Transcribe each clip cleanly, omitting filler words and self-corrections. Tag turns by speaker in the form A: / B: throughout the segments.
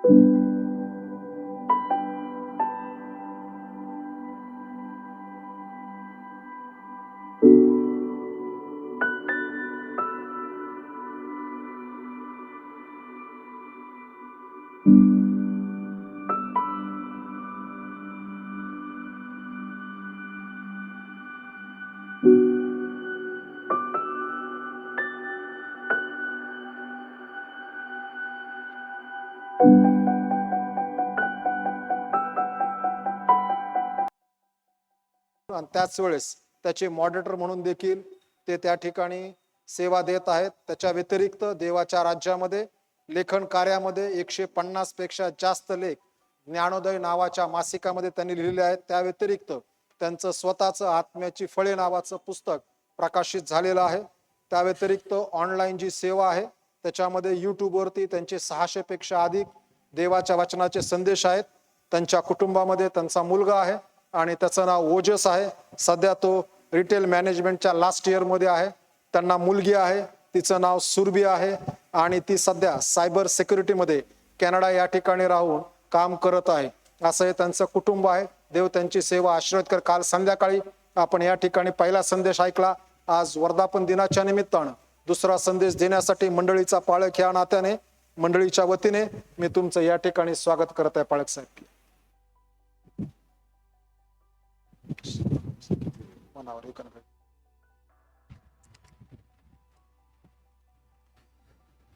A: आणि त्याच वेळेस त्याचे मॉडरेटर म्हणून देखील ते त्या ठिकाणी सेवा देत आहेत. त्याच्या व्यतिरिक्त देवाच्या राज्यामध्ये लेखन कार्यामध्ये 150 पेक्षा जास्त लेख ज्ञानोदय नावाच्या मासिकामध्ये त्यांनी लिहिलेले आहेत. त्या व्यतिरिक्त त्यांचं स्वतःचं आत्म्याची फळे नावाचं पुस्तक प्रकाशित झालेलं आहे. त्या व्यतिरिक्त ऑनलाईन जी सेवा आहे त्याच्यामध्ये यूट्यूबवरती त्यांचे 600 पेक्षा अधिक देवाच्या वचनाचे संदेश आहेत. त्यांच्या कुटुंबामध्ये त्यांचा मुलगा आहे आणि त्याचं नाव ओजस आहे. सध्या तो रिटेल मॅनेजमेंटच्या लास्ट इयर मध्ये आहे. त्यांना मुलगी आहे, तिचं नाव सुरभी आहे आणि ती सध्या सायबर सिक्युरिटीमध्ये कॅनडा या ठिकाणी राहून काम करत आहे. असं हे त्यांचं कुटुंब आहे. देव त्यांची सेवा आशीर्वाद कर. काल संध्याकाळी आपण या ठिकाणी पहिला संदेश ऐकला. आज वर्धापन दिनाच्या निमित्तानं दुसरा संदेश देण्यासाठी मंडळीचा पाळक या नात्याने मंडळीच्या वतीने मी तुमचं या ठिकाणी स्वागत करत आहे. पाळक साहेब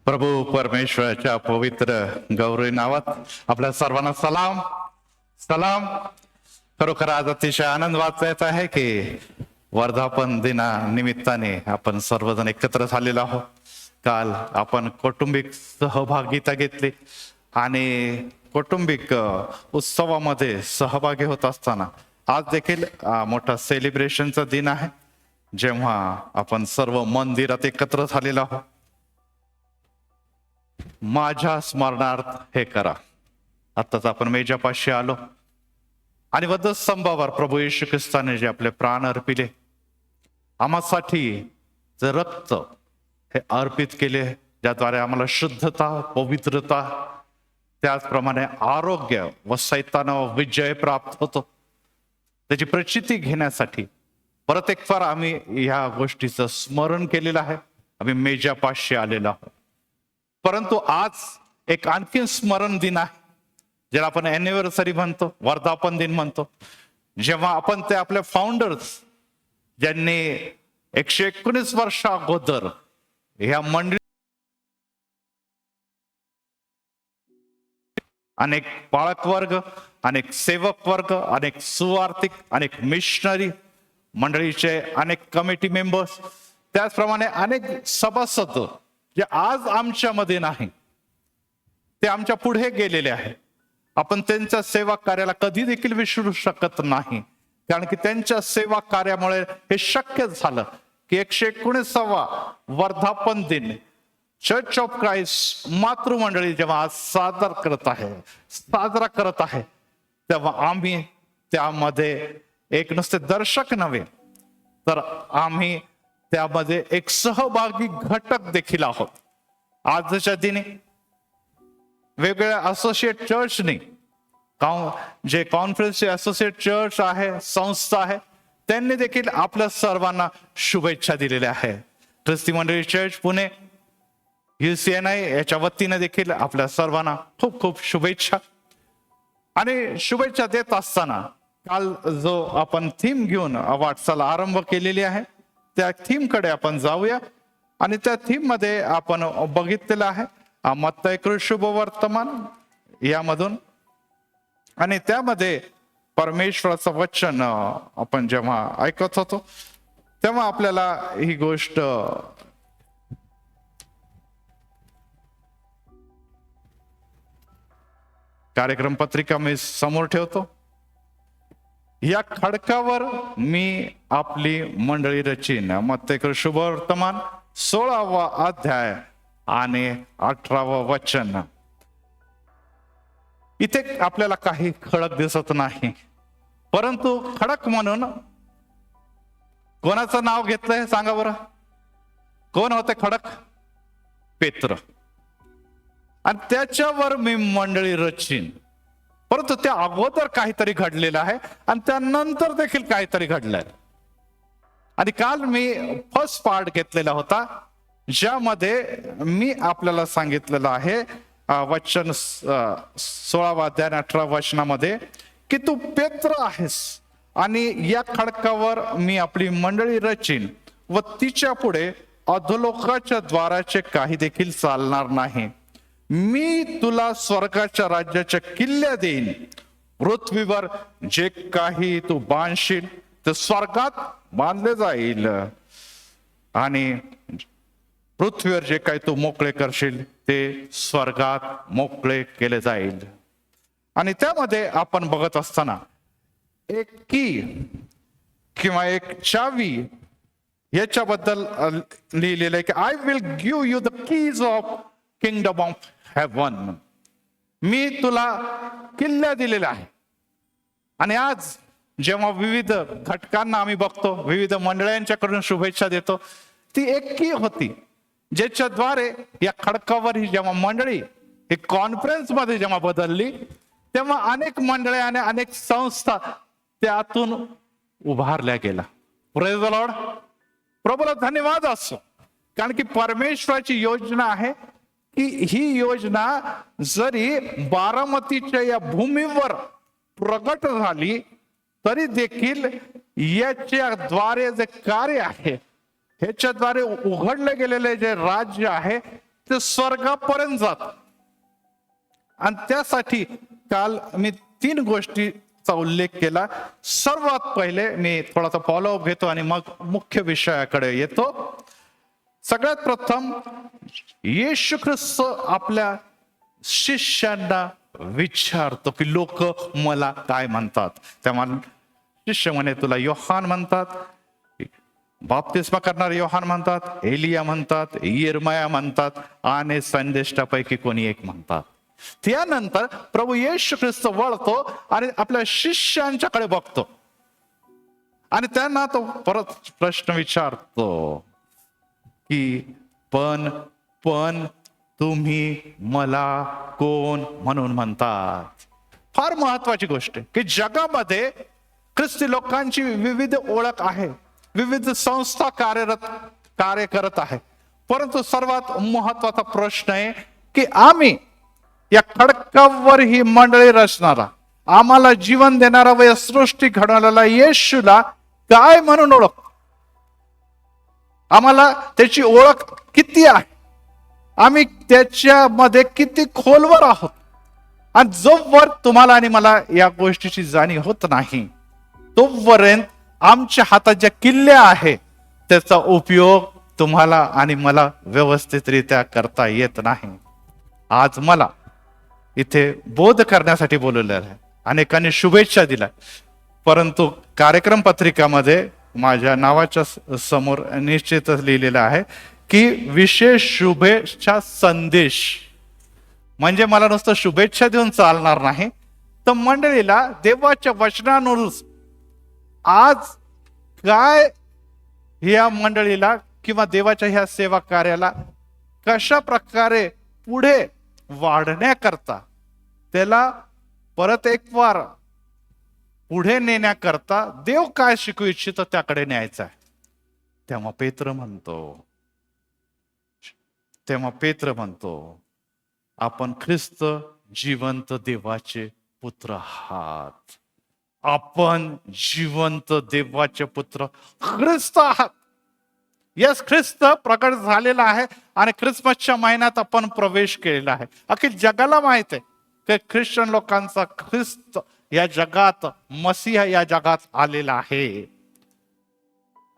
B: प्रभू परमेश्वराच्या पवित्र गौरवी नावात आपल्या सर्वांना सलाम सलाम. खरोखर आज अतिशय आनंद वाटत आहे की वर्धापन दिना निमित्ताने आपण सर्वजण एकत्र झालेलो आहोत. काल आपण कौटुंबिक सहभागिता घेतली आणि कौटुंबिक उत्सवामध्ये सहभागी होत असताना आज देखील मोठा सेलिब्रेशनचा दिन आहे, जेव्हा आपण सर्व मंदिरात एकत्र झालेलो आहोत. माझ्या स्मरणार्थ हे करा. आताच आपण मेजापाशी आलो आणि वधस्तंभावर प्रभू येशू ख्रिस्ताने जे आपले प्राण अर्पिले, आम्हासाठी जे रक्त हे अर्पित केले, ज्याद्वारे आम्हाला शुद्धता, पवित्रता, त्याचप्रमाणे आरोग्य व सैतानावर विजय प्राप्त होतो, त्याची प्रचिती घेण्यासाठी परत एक फार आम्ही ह्या गोष्टीचं स्मरण केलेलं आहे. आम्ही मेजापाशी आलेलो आहोत. परंतु आज एक आणखी स्मरण दिन आहे, ज्याला आपण अॅनिव्हर्सरी म्हणतो, वर्धापन दिन म्हणतो, जेव्हा आपण ते आपल्या फाउंडर्स ज्यांनी 119 वर्षा अगोदर ह्या मंडळी अनेक पाळक वर्ग, अनेक सेवक वर्ग, अनेक सुवार्थिक, अनेक मिशनरी मंडळीचे अनेक कमिटी मेंबर्स, त्याचप्रमाणे अनेक सभासद जे आज आमच्यामध्ये नाही, ते आमच्या पुढे गेलेले आहे. आपण त्यांच्या सेवा कार्याला कधी देखील विसरू शकत नाही, कारण की त्यांच्या सेवा कार्यामुळे हे शक्य झालं की 119वा वर्धापन दिन चर्च ऑफ क्राइस्ट मातृमंडळी जेव्हा आज साजरा करत आहे, तेव्हा आम्ही त्यामध्ये एक नुसते दर्शक नव्हे, तर आम्ही त्यामध्ये एक सहभागी घटक देखील आहोत. आजच्या दिनी वेगवेगळ्या असोसिएट चर्चनी, जे कॉन्फरन्सचे असोसिएट चर्च आहे, संस्था आहे, त्यांनी देखील आपल्या सर्वांना शुभेच्छा दिलेल्या आहे. ख्रिस्ती मंडळी चर्च पुणे, UCNI याच्या वतीने देखील आपल्या सर्वांना खूप खूप शुभेच्छा. आणि शुभेच्छा देत असताना काल जो आपण थीम घेऊन वाटचाल आरंभ केलेली आहे, त्या थीम कडे आपण जाऊया. आणि त्या थीम मध्ये आपण बघितलेलं आहे मत्तई शुभ वर्तमान यामधून, आणि त्यामध्ये परमेश्वराचं वचन आपण जेव्हा ऐकत होतो तेव्हा आपल्याला ही गोष्ट कार्यक्रम पत्रिका मी समोर ठेवतो. या खडकावर मी आपली मंडळी रचीन. मत्तई शुभ वर्तमान 16वा अध्याय आणि 18वं वचन. इथे आपल्याला काही खडक दिसत नाही, परंतु खडक म्हणून कोणाचं नाव घेतलंय सांगा बरं? कोण होते खडक? पेत्र. आणि त्याच्यावर मी मंडळी रचीन. परंतु त्या अगोदर काहीतरी घडलेलं आहे आणि त्यानंतर देखील काहीतरी घडलंय. आणि काल मी फर्स्ट पार्ट घेतलेला होता, ज्यामध्ये मी आपल्याला सांगितलेलं आहे वचन 16 अध्याय 18 वचनामध्ये की तू पेत्र आहेस आणि या खडकावर मी आपली मंडळी रचीन व तिच्या पुढे अधोलोकाच्या द्वाराचे काही देखील चालणार नाही. मी तुला स्वर्गाच्या राज्याच्या किल्ल्या देईन. पृथ्वीवर जे काही तू बांधशील ते स्वर्गात बांधले जाईल आणि पृथ्वीवर जे काही तू मोकळे करशील ते स्वर्गात मोकळे केले जाईल. आणि त्यामध्ये आपण बघत असताना एक की किंवा एक चावी याच्याबद्दल लिहिलेलं आहे की I will give you the keys of kingdom of heaven. मी तुला किल्ल्या दिलेल्या आहे. आणि आज जेव्हा विविध घटकांना आम्ही बघतो, विविध मंडळांच्याकडून शुभेच्छा देतो, ती एक की होती ज्याच्याद्वारे या खडकावर ही जेव्हा मंडळी ही कॉन्फरन्स मध्ये जेव्हा बदलली तेव्हा अनेक मंडळे आणि अनेक संस्था त्यातून उभारल्या गेला. Praise the Lord. प्रभूला धन्यवाद असो, कारण की परमेश्वराची योजना आहे की ही योजना जरी बारामतीच्या या भूमीवर प्रगट झाली तरी देखील याच्याद्वारे जे कार्य आहे, ह्याच्याद्वारे उघडले गेलेले जे राज्य आहे ते स्वर्गापर्यंत जात. आणि त्यासाठी काल मी 3 गोष्टीचा उल्लेख केला. सर्वात पहिले मी थोडासा फॉलोअप घेतो आणि मग मुख्य विषयाकडे येतो. सगळ्यात प्रथम येशू ख्रिस्त आपल्या शिष्यांना विचारतो की लोक मला काय म्हणतात. तेव्हा शिष्य म्हणे तुला योहान म्हणतात, बाप्तिस्मा करणारा योहान म्हणतात, एलिया म्हणतात, यिर्मया म्हणतात आणि संदेष्टापैकी कोणी एक म्हणतात. त्यानंतर प्रभू येशू ख्रिस्त वळतो आणि आपल्या शिष्यांच्याकडे बघतो आणि त्यांना तो परत प्रश्न विचारतो की पण तुम्ही मला कोण म्हणून म्हणतात. फार महत्वाची गोष्ट आहे की जगामध्ये ख्रिस्ती लोकांची विविध ओळख आहे, विविध संस्था कार्य करत आहे, परंतु सर्वात महत्वाचा प्रश्न आहे की आम्ही या खडकावर ही मंडळी रचणारा, आम्हाला जीवन देणारा व या सृष्टी घडवलेला येशूला काय म्हणून ओळख. आम्हाला त्याची ओळख किती आहे, आम्ही त्याच्यामध्ये किती खोलवर आहोत. आणि जोवर तुम्हाला आणि मला या गोष्टीची जाणीव होत नाही तोपर्यंत आमच्या हातात ज्या किल्ल्या आहे त्याचा उपयोग तुम्हाला आणि मला व्यवस्थितरित्या करता येत नाही. आज मला इथे बोध करण्यासाठी बोलवलेलं आहे, अनेकांनी शुभेच्छा दिल्या, परंतु कार्यक्रम पत्रिकामध्ये माझ्या नावाच्या समोर निश्चितच लिहिलेलं आहे की विशेष शुभेच्छा संदेश. म्हणजे मला नुसतं शुभेच्छा देऊन चालणार नाही, तर मंडळीला देवाच्या वचनानुसार आज काय या मंडळीला किंवा देवाच्या ह्या सेवा कार्याला कशा प्रकारे पुढे वाढण्याकरता, त्याला परत एक वार पुढे नेण्याकरता देव काय शिकू इच्छितो त्याकडे न्यायचं आहे. तेव्हा पेत्र म्हणतो आपण ख्रिस्त जिवंत देवाचे पुत्र आहात. आपण जिवंत देवाचे पुत्र ख्रिस्त आहात. यस, ख्रिस्त प्रकट झालेला आहे आणि ख्रिसमसच्या महिन्यात आपण प्रवेश केलेला आहे. अखेर जगाला माहित आहे की ख्रिश्चन लोकांचा ख्रिस्त या जगात, मसीहा या जगात आलेला आहे.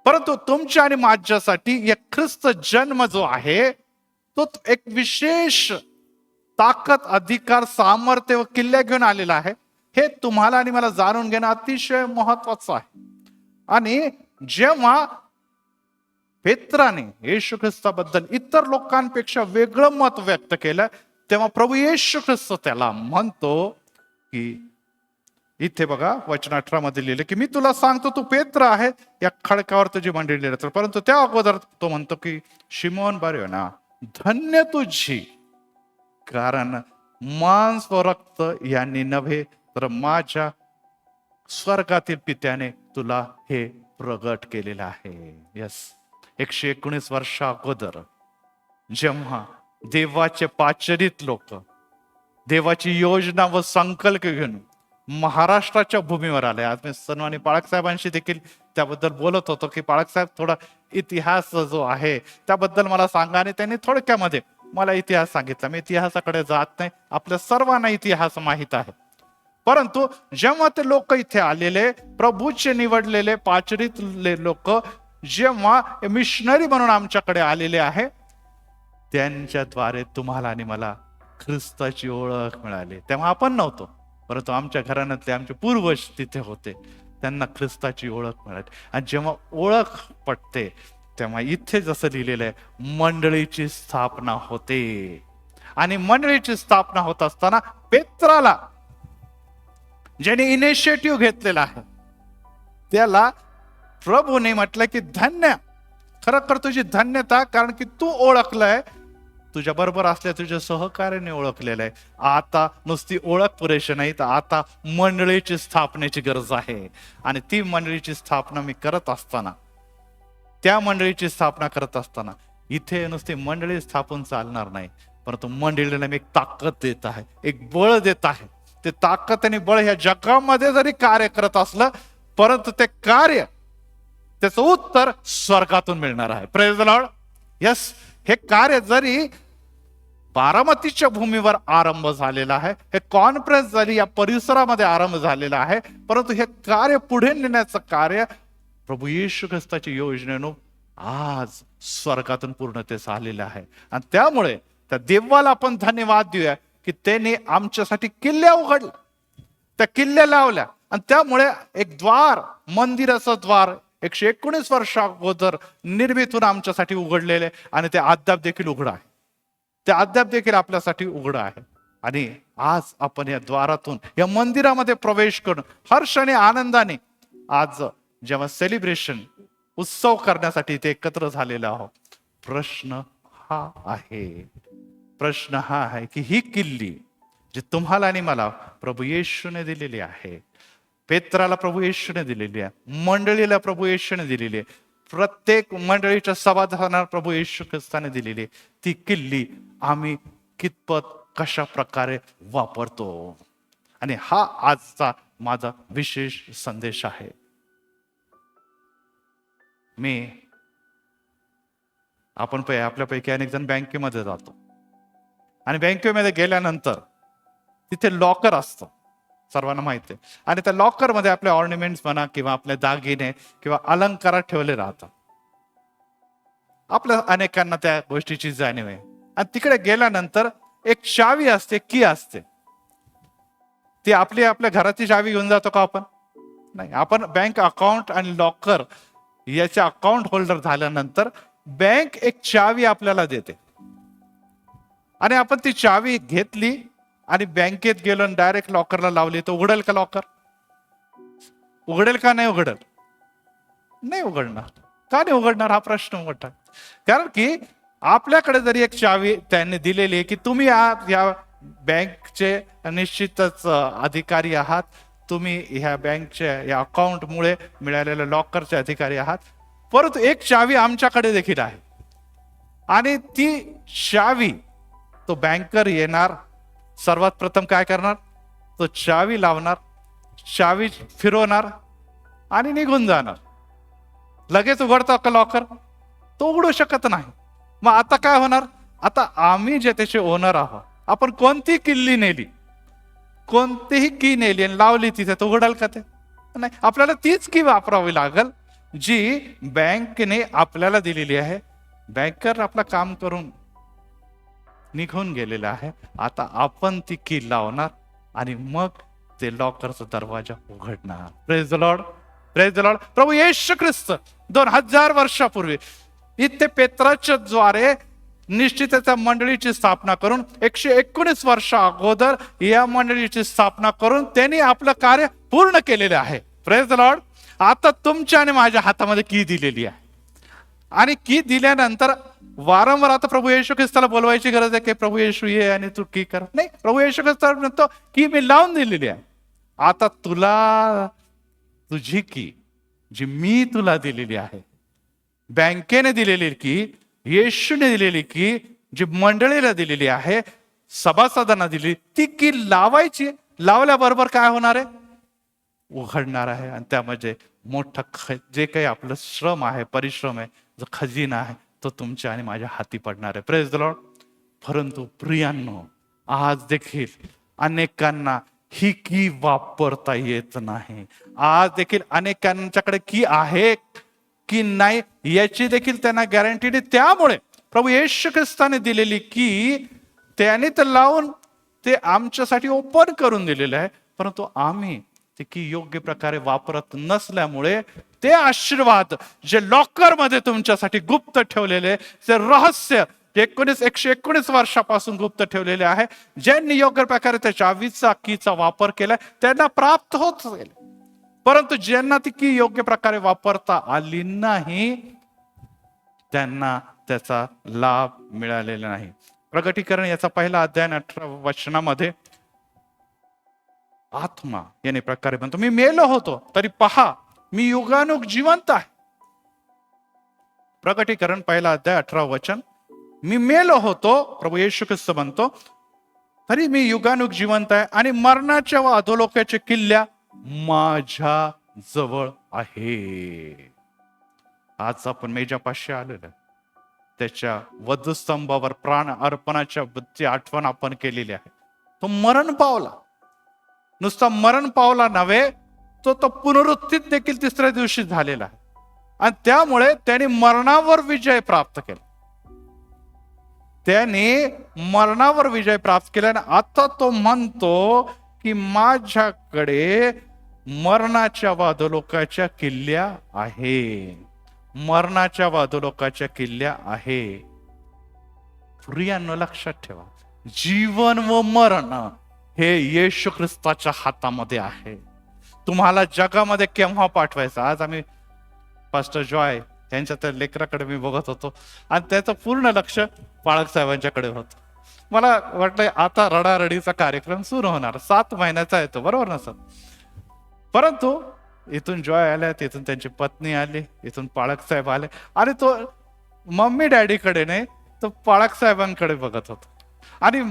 B: परंतु तुमच्या आणि माझ्यासाठी या ख्रिस्त जन्म जो आहे तो एक विशेष ताकद, अधिकार, सामर्थ्य व किल्ल्या घेऊन आलेला आहे. हे तुम्हाला आणि मला जाणून घेणं अतिशय महत्वाचं आहे. आणि जेव्हा पेत्राने येशू ख्रिस्ताबद्दल इतर लोकांपेक्षा वेगळं मत व्यक्त केलं तेव्हा प्रभू येशू ख्रिस्त त्याला म्हणतो की इथे बघा वचन 18 मध्ये लिहिले की मी तुला सांगतो तू पेत्र आहे, या खडकावर तुझी मंडळी राहतील. परंतु त्या अगोदर तो म्हणतो की शिमोन बर्योना, धन्य तुझी, कारण मांस व रक्त यांनी नव्हे, तर माझ्या स्वर्गातील पित्याने तुला हे प्रगट केलेलं आहे. यस, 119 वर्षा अगोदर जेव्हा देवाचे पाचरित लोक देवाची योजना व संकल्प घेऊन महाराष्ट्राच्या भूमीवर आले. आज मी सन्माननीय पाळक साहेबांशी देखील त्याबद्दल बोलत होतो की पाळक साहेब थोडा इतिहास जो आहे त्याबद्दल मला सांगा, आणि त्यांनी थोडक्यामध्ये मला इतिहास सांगितला. मी इतिहासाकडे जात नाही, आपल्या सर्वांना इतिहास माहित आहे. परंतु जेव्हा ते लोक इथे आलेले, प्रभूचे निवडलेले पाचरितले लोक जेव्हा मिशनरी म्हणून आमच्याकडे आलेले आहे, त्यांच्याद्वारे तुम्हाला आणि मला ख्रिस्ताची ओळख मिळाली. तेव्हा आपण नव्हतो, परंतु आमच्या घराण्यातले आमचे पूर्वज तिथे होते, त्यांना ख्रिस्ताची ओळख मिळाली. आणि जेव्हा ओळख पटते तेव्हा इथे जसं लिहिलेलं आहे, मंडळीची स्थापना होते. आणि मंडळीची स्थापना होत असताना पेत्राला ज्याने इनिशिएटिव्ह घेतलेला आहे त्याला प्रभूने म्हटलं की धन्य, खरं तुझी धन्यता, कारण की तू ओळखलंय, तुझ्या बरोबर असल्या तुझ्या सहकार्याने ओळखलेलं आहे. आता नुसती ओळख पुरेशी नाही, तर आता मंडळीची स्थापनेची गरज आहे. आणि ती मंडळीची स्थापना मी करत असताना, त्या मंडळीची स्थापना करत असताना इथे नुसती मंडळी स्थापून चालणार नाही, परंतु मंडळीला मी एक ताकद देत आहे, एक बळ देत आहे. ते ताकद आणि बळ ह्या जगामध्ये जरी कार्य करत असलं, परंतु ते कार्य, त्याचं उत्तर स्वर्गातून मिळणार आहे. Praise the lord. यस, हे कार्य जरी बारामतीच्या भूमीवर आरंभ झालेला आहे, हे कॉन्फरन्स जरी या परिसरामध्ये आरंभ झालेला आहे, परंतु हे कार्य पुढे नेण्याचं कार्य प्रभू येशू ख्रिस्ताच्या योजनेनं आज स्वर्गातून पूर्णतेस आलेलं आहे. आणि त्यामुळे त्या देवाला आपण धन्यवाद देऊया की त्याने आमच्यासाठी किल्ल्या उघडल्या, त्या किल्ल्या लावल्या. आणि त्यामुळे एक द्वार, मंदिराचं द्वार 119 वर्षा अगोदर निर्मितून आमच्यासाठी उघडलेले, आणि ते अद्याप देखील उघड आहे, ते अद्याप देखील आपल्यासाठी उघड आहे. आणि आज आपण या द्वारातून या मंदिरामध्ये प्रवेश करून हर्ष आणि आनंदाने आज जेव्हा सेलिब्रेशन, उत्सव करण्यासाठी इथे एकत्र झालेला आहोत. प्रश्न हा आहे की ही किल्ली जी तुम्हाला आणि मला प्रभू येशूने दिलेली आहे, पेत्राला प्रभू येशूने दिलेली आहे, मंडळीला प्रभू येशूने दिलेली आहे, प्रत्येक मंडळीच्या समाधानाला प्रभू येशू ख्रिस्ताने दिलेली आहे, ती किल्ली आम्ही कितपत कशा प्रकारे वापरतो. आणि हा आजचा माझा विशेष संदेश आहे. आपण आपल्यापैकी अनेक जण बँकेमध्ये जातो, आणि बँकेमध्ये गेल्यानंतर तिथे लॉकर असतं, सर्वांना माहिती आहे. आणि त्या लॉकर मध्ये आपले ऑर्नामेंट्स म्हणा किंवा आपले दागिने किंवा अलंकारात ठेवले राहतात. आपल्या अनेकांना त्या गोष्टीची जाणीव आहे. आणि तिकडे गेल्यानंतर एक चावी असते, की असते ती आपल्या घराची चावी घेऊन जातो का आपण? नाही. आपण बँक अकाउंट आणि लॉकर याचे अकाउंट होल्डर झाल्यानंतर बँक एक चावी आपल्याला देते, आणि आपण ती चावी घेतली आणि बँकेत गेलो आणि डायरेक्ट लॉकरला लावली, तर उघडेल का लॉकर? उघडेल का नाही उघडेल? नाही उघडणार. का नाही उघडणार हा प्रश्न मोठा. कारण की आपल्याकडे जरी एक चावी त्यांनी दिलेली आहे की तुम्ही या बँकचे निश्चितच अधिकारी आहात, तुम्ही ह्या बँकच्या या अकाउंटमुळे मिळालेल्या लॉकरचे अधिकारी आहात, परंतु एक चावी आमच्याकडे देखील आहे. आणि ती चावी तो बँकर येणार, सर्वात प्रथम काय करणार, तो चावी लावणार, चावी फिरवणार आणि निघून जाणार. लगेच उघडतो का लॉकर? तो उघडू शकत नाही. मग आता काय होणार? आता आम्ही जे त्याचे ओनर आहोत, आपण कोणती किल्ली नेली, कोणतीही की नेली आणि लावली तिथे, तो उघडाल का ते? नाही. आपल्याला तीच की वापरावी लागल जी बँकेने आपल्याला दिलेली आहे. बँकर आपलं काम करून निघून गेलेला आहे. आता आपण ती की लावणार आणि मग ते लॉकरचा दरवाजा उघडणार. Praise the lord, praise the lord. प्रभू येशू ख्रिस्त 2000 वर्षापूर्वी इथे पेत्राच्या द्वारे निश्चितच्या मंडळीची स्थापना करून 119 वर्षा अगोदर या मंडळीची स्थापना करून त्यांनी आपलं कार्य पूर्ण केलेलं आहे. Praise the Lord. आता तुमच्या आणि माझ्या हातामध्ये की दिलेली आहे, आणि की दिल्यानंतर वारंवार आता प्रभू येशू ख्रिस्ताला बोलवायची गरज आहे की प्रभू येशू ये आणि तू की कर. नाही, प्रभू येशू ख्रिस्ता म्हणतो की मी लावून दिलेली आहे. आता तुला तुझी की जी मी तुला दिलेली आहे, बँकेने दिलेली की, येशूने दिलेली की, जी मंडळीला दिलेली आहे, सभासदांना दिली, ती की लावायची. लावल्याबरोबर काय होणार आहे? उघडणार आहे. आणि त्यामध्ये मोठा जे काही आपलं श्रम आहे, परिश्रम आहे, जो खजिना आहे, तो तुमच्या आणि माझ्या हाती पडणार आहे. Praise the Lord. परंतु प्रियांनो, आज देखील अनेकांना ही की वापरता येत नाही. आज देखील अनेकांच्याकडे की आहे की नाही याची देखील त्यांना गॅरंटी नाही. त्यामुळे प्रभू येशू ख्रिस्ताने दिलेली की त्याने तर लावून ते आमच्यासाठी ओपन करून दिलेलं आहे, परंतु आम्ही ते की योग्य प्रकारे वापरत नसल्यामुळे ते आशीर्वाद जे लॉकर मध्ये तुमच्यासाठी गुप्त ठेवलेले, ते रहस्य 119 वर्षापासून गुप्त ठेवलेले आहे, ज्यांनी योग्य प्रकारे त्या चावीचा कीचा वापर केलाय त्यांना प्राप्त होत असेल. परंतु ज्यांना ती की योग्य प्रकारे वापरता आली नाही त्यांना त्याचा लाभ मिळालेला नाही. प्रगटीकरण याचा पहिला अध्याय 18 वचनामध्ये आत्मा याने प्रकारे म्हणतो, मी मेलो होतो तरी पहा मी युगानुग जिवंत आहे. प्रगटीकरण पहिला अध्याय 18 वचन, मी मेलो होतो, प्रभू येशू ख्रिस्त म्हणतो, तरी मी युगानुग जिवंत आहे आणि मरणाच्या व अधोलोकाच्या किल्ल्या माझ्या जवळ आहे. आज आपण मेजापाशी आलेलो, त्याच्या वधस्तंभावर प्राण अर्पणाच्या आठवण आपण केलेली आहे. तो मरण पावला, नुसता मरण पावला नव्हे, तो पुनरुत्थित देखील तिसऱ्या दिवशी झालेला आहे. आणि त्यामुळे त्याने मरणावर विजय प्राप्त केला. त्याने मरणावर विजय प्राप्त केला आणि आता तो म्हणतो की माझ्याकडे मरणाच्या व अधोलोकाच्या किल्ल्या आहे. मरणाच्या व अधोलोकाच्या किल्ल्या आहे. प्रियांनो, लक्षात ठेवा, जीवन व मरण हे येशू ख्रिस्ताच्या हातामध्ये आहे. तुम्हाला जगामध्ये केव्हा पाठवायचं? आज आम्ही पास्टर जॉय यांच्या त्या लेकराकडे मी बघत होतो आणि त्याचं पूर्ण लक्ष बाळक साहेबांच्याकडे होतं. मला वाटलं आता रडारडीचा कार्यक्रम सुरू होणार. 7 महिन्याचा आहे तो, बरोबर ना सर? परंतु इथून जॉय आल्या, तिथून त्यांची पत्नी आली, इथून पाळक साहेब आले आणि तो मम्मी डॅडीकडे नाही, तो पाळक साहेबांकडे बघत होता. आणि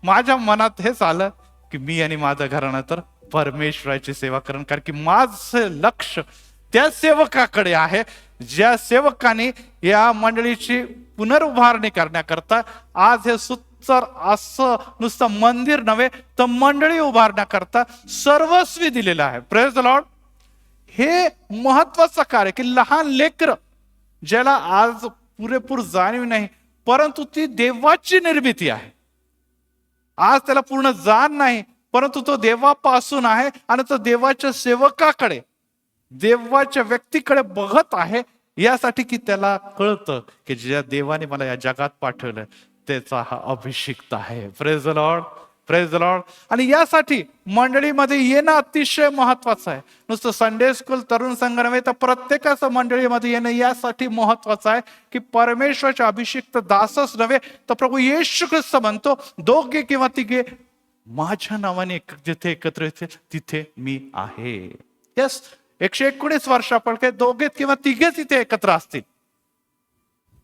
B: माझ्या मनात हेच आलं की मी आणि माझं घराणं तर परमेश्वराची सेवा करण, कारण की माझं लक्ष त्या सेवकाकडे आहे, ज्या सेवकाने या मंडळीची पुनरुभारणी करण्याकरता आज हे सुत्तर असं नुसतं मंदिर नव्हे तर मंडळी उभारण्याकरता सर्वस्वी दिलेलं आहे. Praise the Lord. हे महत्वाचं कार्य की लहान लेकर ज्याला आज पुरेपूर जाणीव नाही, परंतु ती देवाची निर्मिती आहे. आज त्याला पूर्ण जाण नाही, परंतु तो देवापासून आहे आणि तो देवाच्या सेवकाकडे, देवाच्या व्यक्तीकडे बघत आहे, यासाठी की त्याला कळतं की ज्या देवाने मला या जगात पाठवलं त्याचा हा अभिषिक्त आहे. Praise the lord, praise the Lord. आणि यासाठी मंडळीमध्ये येणं अतिशय महत्वाचं आहे. नुसतं संडे स्कूल, तरुण संघ नव्हे तर प्रत्येकाचं मंडळीमध्ये येणं यासाठी महत्वाचं आहे की परमेश्वराचे अभिषिक्त दासच नव्हे तर प्रभू येशू ख्रिस्त म्हणतो, 2 किंवा 3 माझ्या नावाने जिथे एकत्र येतील तिथे मी आहे. यस, 119 वर्षापैकी 2 किंवा 3 इथे एकत्र असतील.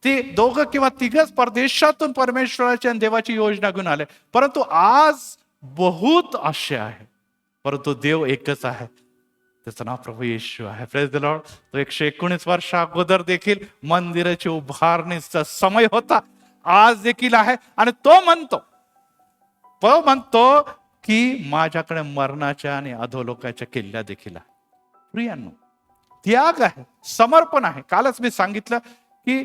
B: ते 2 किंवा 3 परदेशातून परमेश्वराची आणि देवाची योजना घेऊन आले. परंतु आज बहुत असे आहे, परंतु देव एकच आहे, त्याचं नाव प्रभू येशू आहे. Praise the Lord. तो 119 वर्ष अगोदर देखील मंदिराची उभारणीचा समय होता, आज देखील आहे. आणि तो म्हणतो की माझ्याकडे मरणाच्या आणि अधोलोकाच्या किल्ल्या देखील आहे. प्रियांनो, त्याग आहे, समर्पण आहे. कालच मी सांगितलं की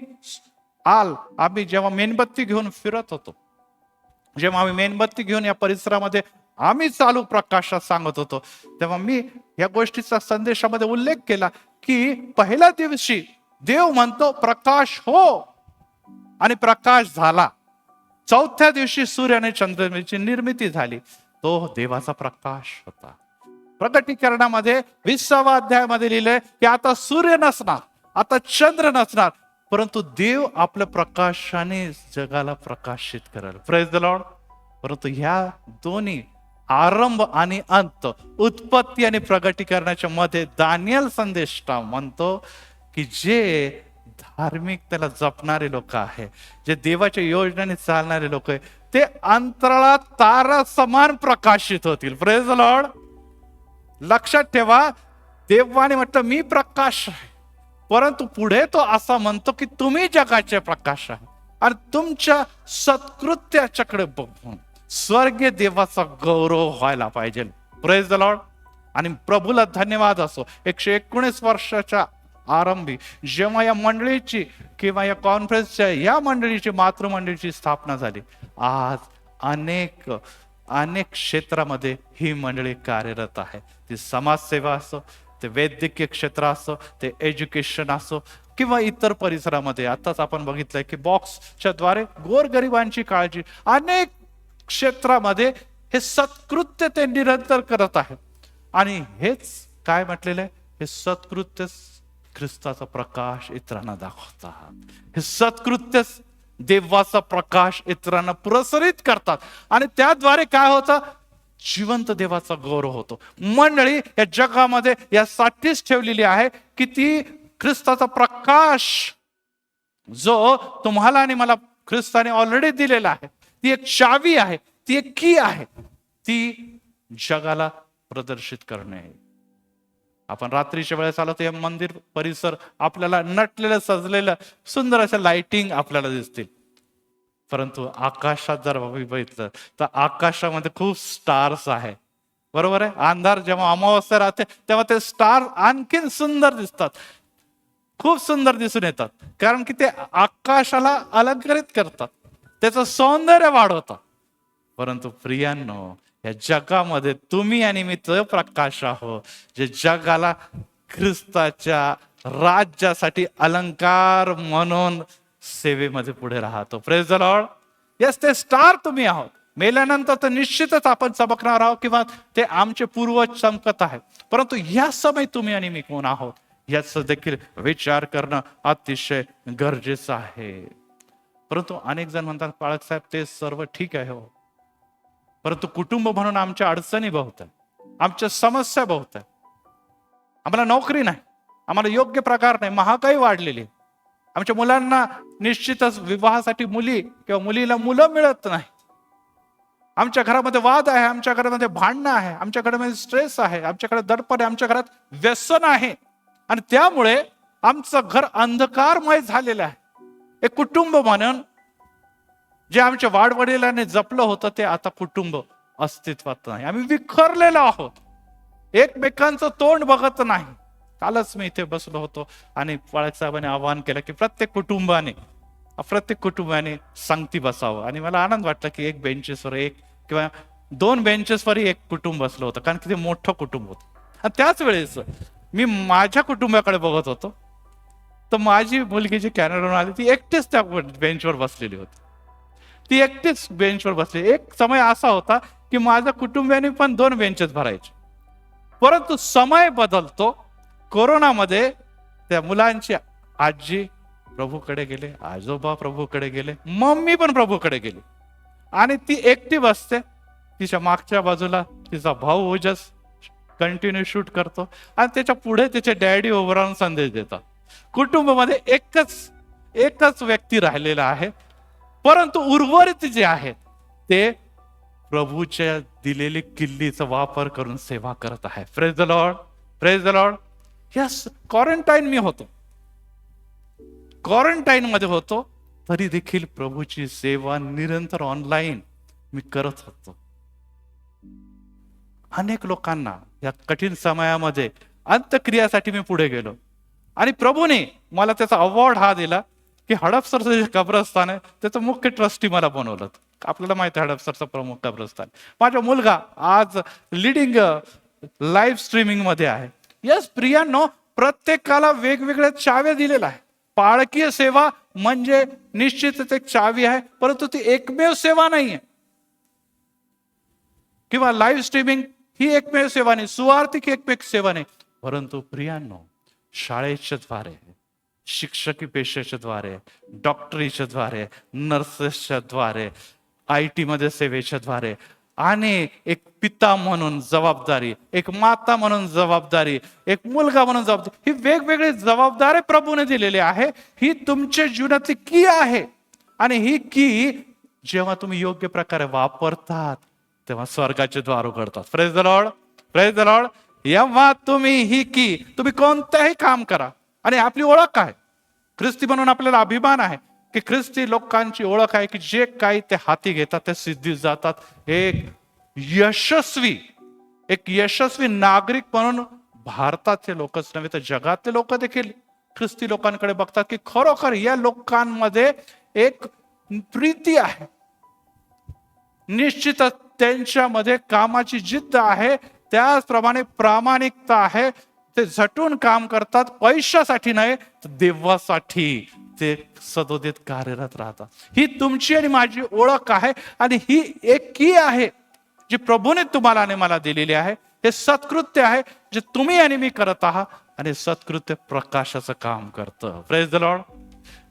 B: आम्ही जेव्हा मेणबत्ती घेऊन फिरत होतो, जेव्हा आम्ही मेणबत्ती घेऊन या परिसरामध्ये आम्ही चालू प्रकाशात सांगत होतो, तेव्हा मी या गोष्टीचा संदेशामध्ये उल्लेख केला की पहिल्या दिवशी देव म्हणतो प्रकाश हो आणि प्रकाश झाला. 4थ्या दिवशी सूर्य आणि चंद्राची निर्मिती झाली, तो देवाचा प्रकाश होता. प्रकटीकरणामध्ये 20व्या अध्यायामध्ये लिहिलंय की आता सूर्य नसणार, आता चंद्र नसणार, परंतु देव आपल्या प्रकाशाने जगाला प्रकाशित करेल. Praise the Lord. परंतु ह्या दोन्ही आरंभ आणि अंत, उत्पत्ती आणि प्रगटीकरणाच्या मध्ये दानियल संदेष्टा म्हणतो की जे धार्मिकतेला जपणारे लोक आहे, जे देवाच्या योजनेने चालणारे लोक आहे, ते अंतराळात तारा समान प्रकाशित होतील. Praise the Lord. लक्षात ठेवा, देवाने म्हटलं मी प्रकाश आहे, परंतु पुढे तो असा म्हणतो की तुम्ही जगाचे प्रकाश आहे. आणि तुमच्या सत्कृत्याच्याकडे बघून स्वर्गीय देवाचा गौरव व्हायला पाहिजे. Praise the Lord. आणि प्रभूला धन्यवाद असो, 119 वर्षाच्या आरंभी जेव्हा या मंडळीची किंवा या कॉन्फरन्सच्या या मंडळीची मातृमंडळीची स्थापना झाली, आज अनेक क्षेत्रामध्ये ही मंडळी कार्यरत आहे. ती समाजसेवा असो, ते वैद्यकीय क्षेत्र असो, ते एज्युकेशन असो किंवा इतर परिसरामध्ये. आताच आपण बघितलंय की बॉक्सच्या द्वारे गोरगरिबांची काळजी, अनेक क्षेत्रामध्ये हे सत्कृत्य ते निरंतर करत आहेत. आणि हेच काय म्हटलेलं आहे, हे सत्कृत्य ख्रिस्ताचा प्रकाश इतरांना दाखवतात. हे सत्कृत्य देवाचा प्रकाश इतरांना प्रसरित करतात आणि त्याद्वारे काय होतं, जिवंत देवाचा गौरव होतो. मंडळी या जगामध्ये यासाठीच ठेवलेली आहे की ती ख्रिस्ताचा प्रकाश जो तुम्हाला आणि मला ख्रिस्ताने ऑलरेडी दिलेला आहे, ती एक चावी आहे, ती एक की आहे, ती जगाला प्रदर्शित करणे. आपण रात्रीच्या वेळेस आलो तर हे मंदिर परिसर आपल्याला नटलेलं सजलेलं सुंदर असं लाइटिंग आपल्याला दिसतील. परंतु आकाशात जर बघितलं तर आकाशामध्ये खूप स्टार्स आहे. बरोबर आहे. अंधार जेव्हा अमावस्या राहते तेव्हा ते स्टार आणखीन सुंदर दिसतात, खूप सुंदर दिसून येतात, कारण की ते आकाशाला अलंकारित करतात, त्याचं सौंदर्य वाढवतात. परंतु प्रियांनो, या जगामध्ये तुम्ही आणि मी तो प्रकाश आहोत जे जगाला ख्रिस्ताच्या राज्यासाठी अलंकार म्हणून सेवेमध्ये पुढे राहतो. Praise the lord. यस, ते स्टार तुम्ही आहोत. मेल्यानंतर तर निश्चितच आपण चमकणार आहोत किंवा ते आमचे पूर्वज चमकत आहेत, परंतु या समय तुम्ही आणि मी कोण आहोत याचा देखील विचार करणं अतिशय गरजेचं आहे. परंतु अनेक जण म्हणतात, पाळक साहेब ते सर्व ठीक आहे हो, परंतु कुटुंब म्हणून आमच्या अडचणी बहुत आहे, आमच्या समस्या बहुत आहे. आम्हाला नोकरी नाही, आम्हाला योग्य प्रकार नाही, महागाई वाढलेली, आमच्या मुलांना निश्चितच विवाहासाठी मुली किंवा मुलीला मुलं मिळत नाही, आमच्या घरामध्ये वाद आहे, आमच्या घरामध्ये भांडणं आहे, आमच्या घरामध्ये स्ट्रेस आहे, आमच्याकडे दडपण आहे, आमच्या घरात व्यसन आहे आणि त्यामुळे आमचं घर अंधकारमय झालेलं आहे. एक कुटुंब म्हणून जे आमच्या वाडवडिलांनी जपलं होतं ते आता कुटुंब अस्तित्वात नाही. आम्ही विखरलेलो आहोत, एकमेकांचं तोंड बघत नाही. कालच मी इथे बसलो होतो आणि पाळक साहेबांनी आवाहन केलं की प्रत्येक कुटुंबाने संगती बसावं. आणि मला आनंद वाटला की एक बेंचेसवर एक किंवा 2 बेंचेसवर एक कुटुंब बसलं होतं, कारण की ते मोठं कुटुंब होतं. आणि त्याच वेळेस मी माझ्या कुटुंबाकडे बघत होतो तर माझी मुलगी जी कॅनडाहून आली ती एकटीच त्या बेंचवर बसलेली होती. ती एकटीच बेंचवर बसली. एक समय असा होता की माझ्या कुटुंबियांनी पण 2 बेंचेस भरायचे. परंतु समय बदलतो. कोरोनामध्ये त्या मुलांची आजी प्रभूकडे गेले, आजोबा प्रभूकडे गेले, मम्मी पण प्रभूकडे गेली आणि ती एकटी बसते. तिच्या मागच्या बाजूला तिचा भाऊ ओजस कंटिन्यू शूट करतो आणि त्याच्या पुढे त्याचे डॅडी उभं राहून संदेश देतात. कुटुंबामध्ये एकच व्यक्ती राहिलेला आहे, परंतु उर्वरित जे आहेत ते प्रभूच्या दिलेली किल्लीचा वापर करून सेवा करत आहे. Praise the lord, praise the lord. Yes, quarantine मी होतो, क्वारंटाईन मध्ये होतो, तरी देखील प्रभूची सेवा निरंतर ऑनलाईन मी करत होतो. अनेक लोकांना या कठीण समयामध्ये अंत्यक्रियासाठी मी पुढे गेलो आणि प्रभूने मला त्याचा अवॉर्ड हा दिला की हडपसरचं जे कब्रस्तान आहे त्याचं मुख्य ट्रस्टी मला बनवलं. आपल्याला माहिती आहे हडपसरचं प्रमुख कब्रस्तान. माझा मुलगा आज लीडिंग लाईव्ह स्ट्रीमिंग मध्ये आहे. यस प्रियांनो, प्रत्येकाला वेगवेगळ्या चाव्या दिलेल्या आहे. पाळकीय सेवा म्हणजे निश्चितच एक चावी आहे, परंतु ती एकमेव सेवा नाहीये. किंवा लाईव्ह स्ट्रीमिंग ही एकमेव सेवा नाही, सुवार्थिक एकमेव सेवा नाही. परंतु प्रियांनो, शाळेच्या द्वारे शिक्षकी पेशाच्या द्वारे, डॉक्टरीच्या द्वारे, नर्सेसच्या द्वारे, IT मध्ये सेवेच्या द्वारे, आणि एक पिता म्हणून जबाबदारी, एक माता म्हणून जबाबदारी, एक मुलगा म्हणून जबाबदारी, ही वेगवेगळी जबाबदारी प्रभूने दिलेली आहे. ही तुमच्या जीवनातली की आहे, आणि ही की जेव्हा तुम्ही योग्य प्रकारे वापरतात तेव्हा स्वर्गाचे द्वार उघडतात. Praise the lord, praise the Lord. जेव्हा तुम्ही ही की, तुम्ही कोणतंही काम करा, आणि आपली ओळख आहे ख्रिस्ती म्हणून, आपल्याला अभिमान आहे की ख्रिस्ती लोकांची ओळख आहे की जे काही ते हाती घेतात ते सिद्धीस जातात. एक यशस्वी नागरिक म्हणून भारताचे लोकच नव्हे तर जगातले लोक देखील ख्रिस्ती लोकांकडे बघतात की खरोखर या लोकांमध्ये एक प्रीती आहे, निश्चितच त्यांच्यामध्ये कामाची जिद्द आहे, त्याचप्रमाणे प्रामाणिकता आहे. ते झटून काम करतात, पैशासाठी नाही तर देवासाठी ते सदोदित कार्यरत राहतात. ही तुमची आणि माझी ओळख आहे, आणि ही एक की आहे जी प्रभूने तुम्हाला आणि मला दिलेली आहे. हे सत्कृत्य आहे जे तुम्ही आणि मी करत आहात, आणि सत्कृत्य प्रकाशाचं काम करतं. Praise the Lord.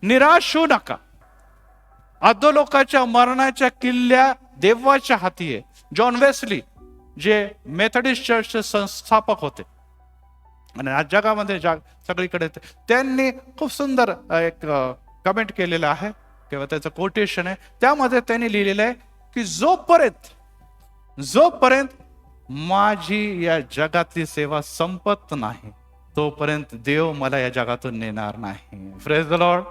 B: निराश होऊ नका. अधोलोकाच्या मरणाच्या किल्ल्या देवाच्या हाती आहे. जॉन वेस्ली जे मेथडिस्ट चर्चचे संस्थापक होते, आणि आज जगामध्ये सगळीकडे त्यांनी खूप सुंदर एक कमेंट केलेलं आहे किंवा त्याचं कोटेशन आहे. त्यामध्ये त्यांनी लिहिलेलं आहे की जोपर्यंत माझी या जगातली सेवा संपत नाही तोपर्यंत देव मला या जगातून नेणार नाही. Praise the lord,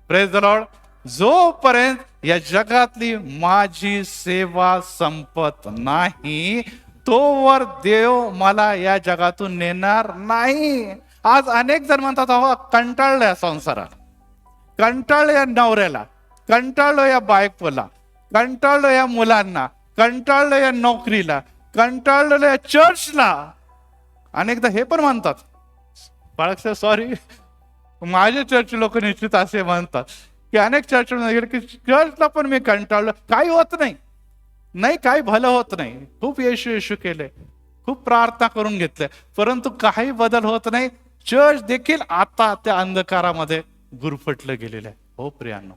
B: praise the Lord. जोपर्यंत या जगातली माझी सेवा संपत नाही तोवर देव मला या जगातून नेणार नाही. आज अनेक जण म्हणतात, अहो कंटाळलं या संसाराला, कंटाळलं या नवऱ्याला, कंटाळलो या बायकोला, कंटाळलो या मुलांना, कंटाळलो या नोकरीला, कंटाळलो या चर्चला. अनेकदा हे पण म्हणतात, बाळक सॉरी, माझे चर्च लोक निश्चित असे म्हणतात की अनेक चर्च की चर्चला पण मी कंटाळलो, काही होत नाही, काही भलं होत नाही. खूप येशू केले, खूप प्रार्थना करून घेतल्या, परंतु काही बदल होत नाही. चर्च देखील आता त्या अंधकारामध्ये गुरफटलं गेलेलं आहे. हो प्रियांनो,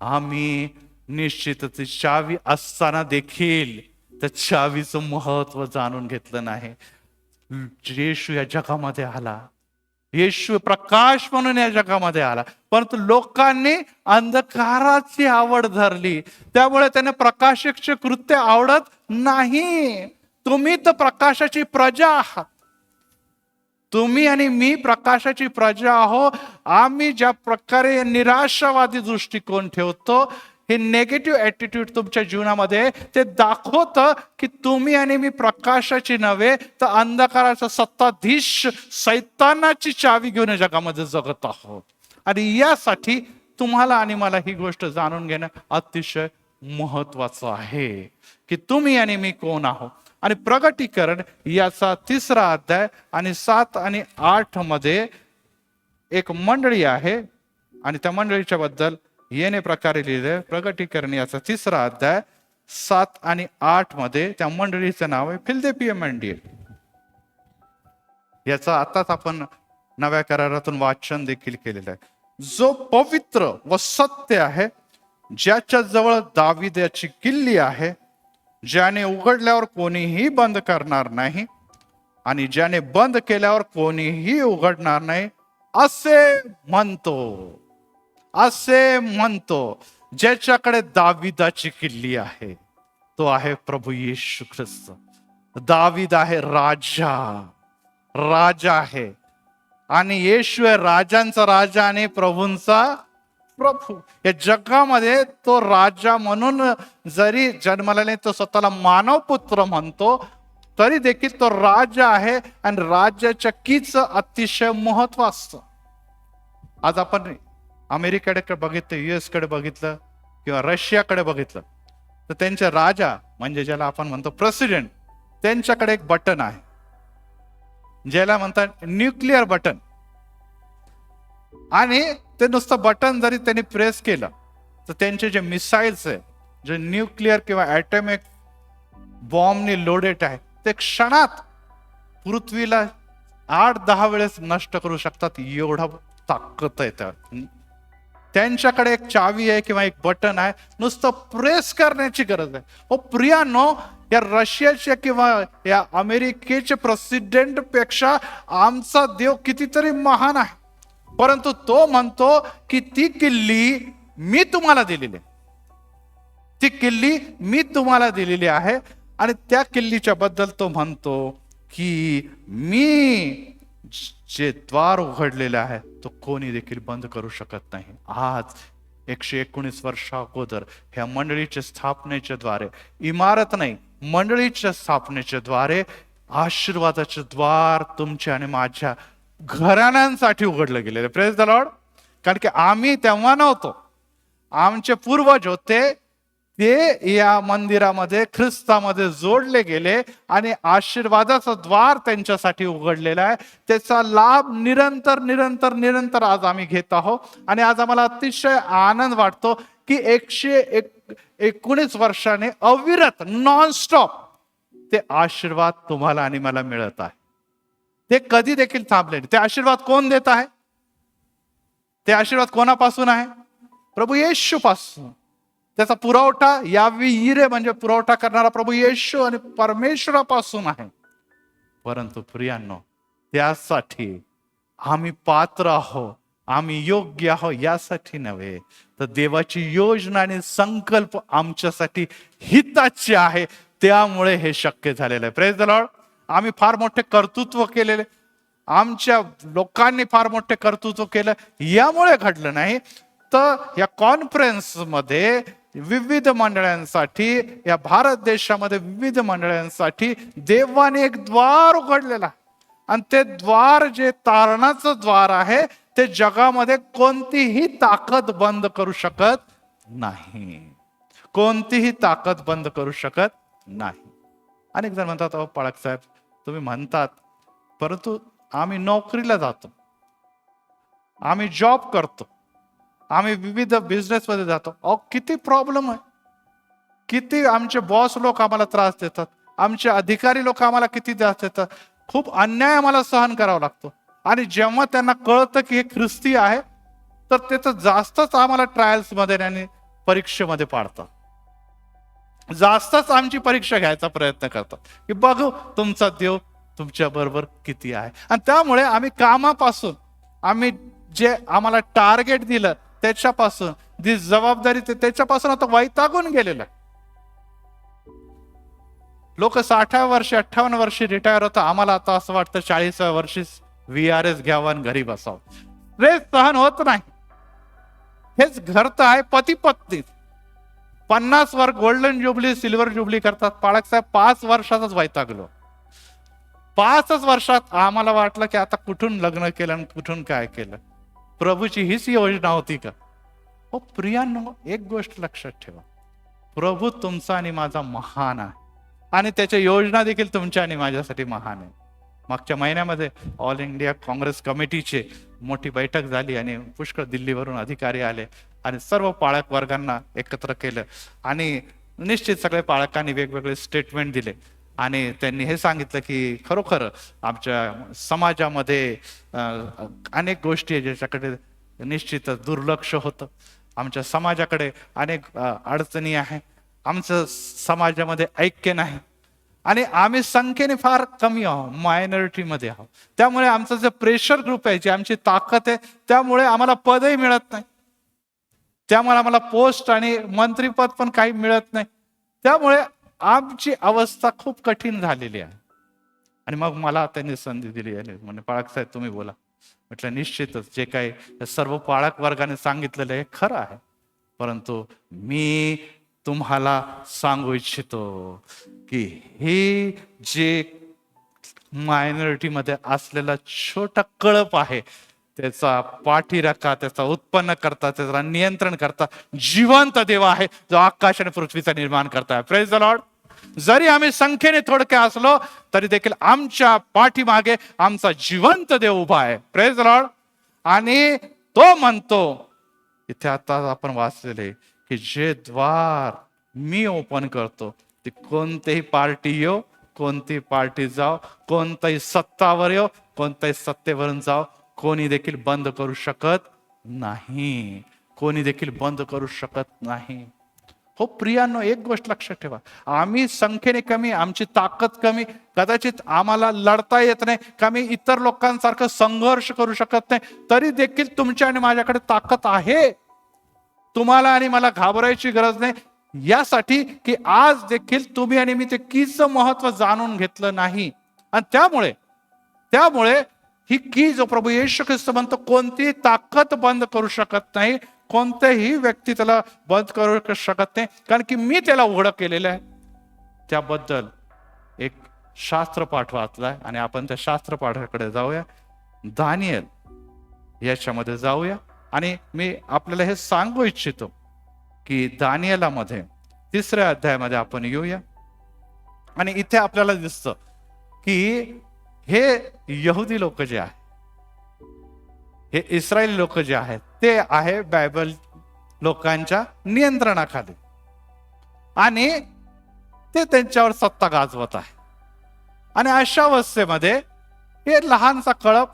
B: आम्ही निश्चितच चावी असताना देखील त्या चावीचं महत्व जाणून घेतलं नाही. येशू या जगामध्ये आला, येशू प्रकाश म्हणून या जगामध्ये आला, परंतु लोकांनी अंधकाराची आवड धरली, त्यामुळे त्यांना प्रकाशाचे कृत्य आवडत नाही. तुम्ही तर प्रकाशाची प्रजा आहात, तुम्ही आणि मी प्रकाशाची प्रजा आहो. आम्ही ज्या प्रकारे निराशावादी दृष्टिकोन ठेवतो, हे नेगेटिव्ह ऍटिट्यूड तुमच्या जीवनामध्ये, ते दाखवतं की तुम्ही आणि मी प्रकाशाची नव्हे तर अंधकाराचा सत्ताधीश सैतानाची चावी घेऊन जगामध्ये जगत आहोत. आणि यासाठी तुम्हाला आणि मला ही गोष्ट जाणून घेणं अतिशय महत्वाचं आहे की तुम्ही आणि मी कोण आहोत. आणि प्रगटीकरण याचा 3रा अध्याय आणि 7 आणि 8 मध्ये एक मंडळी आहे, आणि त्या मंडळीच्या बद्दल येणे प्रकारे लिहिले. प्रगटीकरण याचा 3रा अध्याय 7 आणि 8 मध्ये त्या मंडळीचं नाव आहे फिलदेल्फिया मंडळी. याचा आताच आपण नव्या करारातून वाचन देखील केलेलं आहे. जो पवित्र व सत्य आहे, ज्याच्या जवळ दाविदाची किल्ली आहे, ज्याने उघडल्यावर कोणीही बंद करणार नाही आणि ज्याने बंद केल्यावर कोणीही उघडणार नाही, असे म्हणतो ज्याच्याकडे दाविदाची किल्ली आहे, तो आहे प्रभू येशू ख्रिस्त. दावीद आहे राजा आहे, आणि येशू आहे राजांचा राजा आणि प्रभूंचा प्रभू. या जगामध्ये तो राजा म्हणून जरी जन्माला नाही, तो स्वतःला मानव पुत्र म्हणतो, तरी देखील तो राजा आहे, आणि राजाच्या कीचं अतिशय महत्व असतं. आज आपण अमेरिकेकडे बघितलं, US कडे बघितलं किंवा रशियाकडे बघितलं, तर त्यांचे राजा म्हणजे ज्याला आपण म्हणतो प्रेसिडेंट, त्यांच्याकडे एक बटन आहे ज्याला म्हणतात न्यूक्लिअर बटन. आणि ते नुसतं बटन जरी त्यांनी प्रेस केलं तर त्यांचे जे मिसाईल्स आहे, जे न्यूक्लिअर किंवा ॲटॉमिक बॉम्बने लोडेड आहे, ते क्षणात पृथ्वीला 8-10 वेळेस नष्ट करू शकतात. एवढा ताकद आहे त्यांच्याकडे एक चावी आहे किंवा एक बटन आहे, नुसतं प्रेस करण्याची गरज आहे. ओ प्रियानो, या रशियाच्या किंवा या अमेरिकेच्या प्रेसिडेंट पेक्षा आमचा देव कितीतरी महान आहे. परंतु तो म्हणतो की ती किल्ली मी तुम्हाला दिलेली आहे, ती किल्ली मी तुम्हाला दिलेली आहे. आणि त्या किल्लीच्या बद्दल तो म्हणतो की मी जे द्वार उघडलेले आहे तो कोणी देखील बंद करू शकत नाही. आज 119 वर्षा अगोदर ह्या मंडळीच्या स्थापनेच्या द्वारे, इमारत नाही मंडळीच्या स्थापनेच्या द्वारे आशीर्वादाचे द्वार तुमच्या आणि माझ्या घराण्यांसाठी उघडलं गेलेलं. Praise the Lord. कारण की आम्ही तेव्हा नव्हतो, आमचे पूर्वज होते, ते या मंदिरामध्ये ख्रिस्तामध्ये जोडले गेले आणि आशीर्वादाचं द्वार त्यांच्यासाठी उघडलेला आहे. त्याचा लाभ निरंतर निरंतर निरंतर आज आम्ही घेत आहोत. आणि आज आम्हाला अतिशय आनंद वाटतो की 119 वर्षाने अविरत नॉनस्टॉप ते आशीर्वाद तुम्हाला आणि मला मिळत आहे. ते कधी देखील थांबले नाही. ते आशीर्वाद कोण देत आहे? ते आशीर्वाद कोणापासून आहे? प्रभू येशू पासून. त्याचा पुरवठा यावी इरे म्हणजे पुरवठा करणारा प्रभू येशू आणि परमेश्वरापासून आहे. परंतु प्रियांनो, त्यासाठी आम्ही पात्र आहोत, आम्ही योग्य आहोत यासाठी नव्हे, तर देवाची योजना आणि संकल्प आमच्यासाठी हिताचे आहे. त्यामुळे हे शक्य झालेलं आहे. Praise the Lord. आम्ही फार मोठे कर्तृत्व केलेले, आमच्या लोकांनी फार मोठे कर्तृत्व केलं, यामुळे घडलं नाही. तर या कॉन्फरन्स मध्ये विविध मंडळांसाठी, या भारत देशामध्ये विविध मंडळांसाठी देवाने एक द्वार उघडलेला, आणि ते द्वार जे तारणाचं द्वार आहे ते जगामध्ये कोणतीही ताकद बंद करू शकत नाही. कोणतीही ताकद बंद करू शकत नाही. अनेक जण म्हणतात, अहो पाळक साहेब तुम्ही म्हणतात, परंतु आम्ही नोकरीला जातो, आम्ही जॉब करतो, आम्ही विविध बिझनेस मध्ये जातो. अहो किती प्रॉब्लेम आहे, किती आमचे बॉस लोक आम्हाला त्रास देतात, आमचे अधिकारी लोक आम्हाला किती त्रास देतात, खूप अन्याय आम्हाला सहन करावा लागतो. आणि जेव्हा त्यांना कळतं की हे ख्रिस्ती आहे, तर ते तर जास्तच आम्हाला ट्रायल्स मध्ये आणि परीक्षेमध्ये पाडतात, जास्तच आमची परीक्षा घ्यायचा प्रयत्न करतात की बघू तुमचा देव तुमच्या बरोबर किती आहे. आणि त्यामुळे आम्ही कामापासून, आम्ही जे आम्हाला टार्गेट दिलं त्याच्यापासून, जी जबाबदारी त्याच्यापासून आता वैतागून गेलेलं. लोक 60व्या वर्षी 58 वर्षी रिटायर होतं, आम्हाला आता असं वाटतं 40व्या वर्षी VRS घ्यावं आणि घरी बसावं. रे सहन होत नाही. हेच घर तर आहे पती पत्नी, 50 वर गोल्डन जुबली सिल्वर जुबली करतात. पाळक साहेब 5 वर्षातच वैतागलो. 5च वर्षात आम्हाला वाटलं की आता कुठून लग्न केलं आणि कुठून काय केलं. प्रभूची हीच योजना होती का? हो प्रियांनो, एक गोष्ट लक्षात ठेवा, प्रभू तुमचा आणि माझा महान आहे, आणि त्याच्या योजना देखील तुमच्या आणि माझ्यासाठी महान आहे. मागच्या महिन्यामध्ये ऑल इंडिया काँग्रेस कमिटीची मोठी बैठक झाली आणि पुष्कळ दिल्लीवरून अधिकारी आले आणि सर्व पाळक वर्गांना एकत्र केलं. आणि निश्चित सगळे पाळकांनी वेगवेगळे स्टेटमेंट दिले आणि त्यांनी हे सांगितलं की खरोखर आमच्या समाजामध्ये अनेक गोष्टी आहेत ज्याच्याकडे निश्चितच दुर्लक्ष होतं. आमच्या समाजाकडे अनेक अडचणी आहे, आमचं समाजामध्ये ऐक्य नाही, आणि आम्ही संख्येने फार कमी आहोत, मायनॉरिटीमध्ये आहोत. त्यामुळे आमचं जे प्रेशर ग्रुप आहे, जी आमची ताकद आहे, त्यामुळे आम्हाला पदही मिळत नाही, त्यामुळे आम्हाला पोस्ट आणि मंत्रीपद पण काही मिळत नाही. त्यामुळे आमची अवस्था खूप कठीण झालेली आहे. आणि मग मला त्यांनी संधी दिली आहे, म्हणजे पाळक साहेब तुम्ही बोला. म्हटलं निश्चितच जे काही सर्व पाळक वर्गाने सांगितलेलं आहे खरं आहे, परंतु मी तुम्हाला सांगू इच्छितो की हे जे मायनॉरिटीमध्ये असलेला छोटा कळप आहे, त्याचा पाठीराखा, त्याचा उत्पन्न करता, त्याचा नियंत्रण करता जिवंत देव आहे, जो आकाश आणि पृथ्वीचा निर्माण करता. Praise the Lord. जरी आम्ही संख्येने थोडके असलो तरी देखील आमच्या पाठीमागे आमचा जिवंत देव उभा आहे. Praise the Lord. आणि तो म्हणतो, इथे आता आपण वाचलेले की जे द्वार मी ओपन करतो ते कोणतेही पार्टी येऊ, कोणतीही पार्टी जाओ, कोणताही सत्तावर येऊ, कोणत्याही सत्तेवरून जाओ, कोणी देखील बंद करू शकत नाही. कोणी देखील बंद करू शकत नाही. हो प्रियांनो, एक गोष्ट लक्षात ठेवा, आम्ही संख्येने कमी, आमची ताकद कमी, कदाचित आम्हाला लढता येत नाही, का मी इतर लोकांसारखं संघर्ष करू शकत नाही, तरी देखील तुमच्या आणि माझ्याकडे ताकद आहे. तुम्हाला आणि मला घाबरायची गरज नाही, यासाठी की आज देखील तुम्ही आणि मी ते कीचं महत्व जाणून घेतलं नाही. आणि त्यामुळे ही की जो प्रभू येशू ख्रिस्त म्हणतो, कोणती ताकद बंद करू शकत नाही, कोणत्याही व्यक्ती त्याला बंद करू शकत नाही, कारण की मी त्याला उघडं केलेलं आहे. त्याबद्दल एक शास्त्रपाठ वाचलाय आणि आपण त्या शास्त्रपाठाकडे जाऊया. दानिएल याच्यामध्ये जाऊया आणि मी आपल्याला हे सांगू इच्छितो की दानिएलामध्ये 3ऱ्या अध्यायामध्ये आपण येऊया. आणि इथे आपल्याला दिसतं की हे यहुदी लोक जे आहेत, हे इस्रायली लोक जे आहेत, ते आहे बायबल लोकांच्या नियंत्रणाखाली आणि ते त्यांच्यावर सत्ता गाजवत आहे. आणि अशा अवस्थेमध्ये हे लहानसा कळप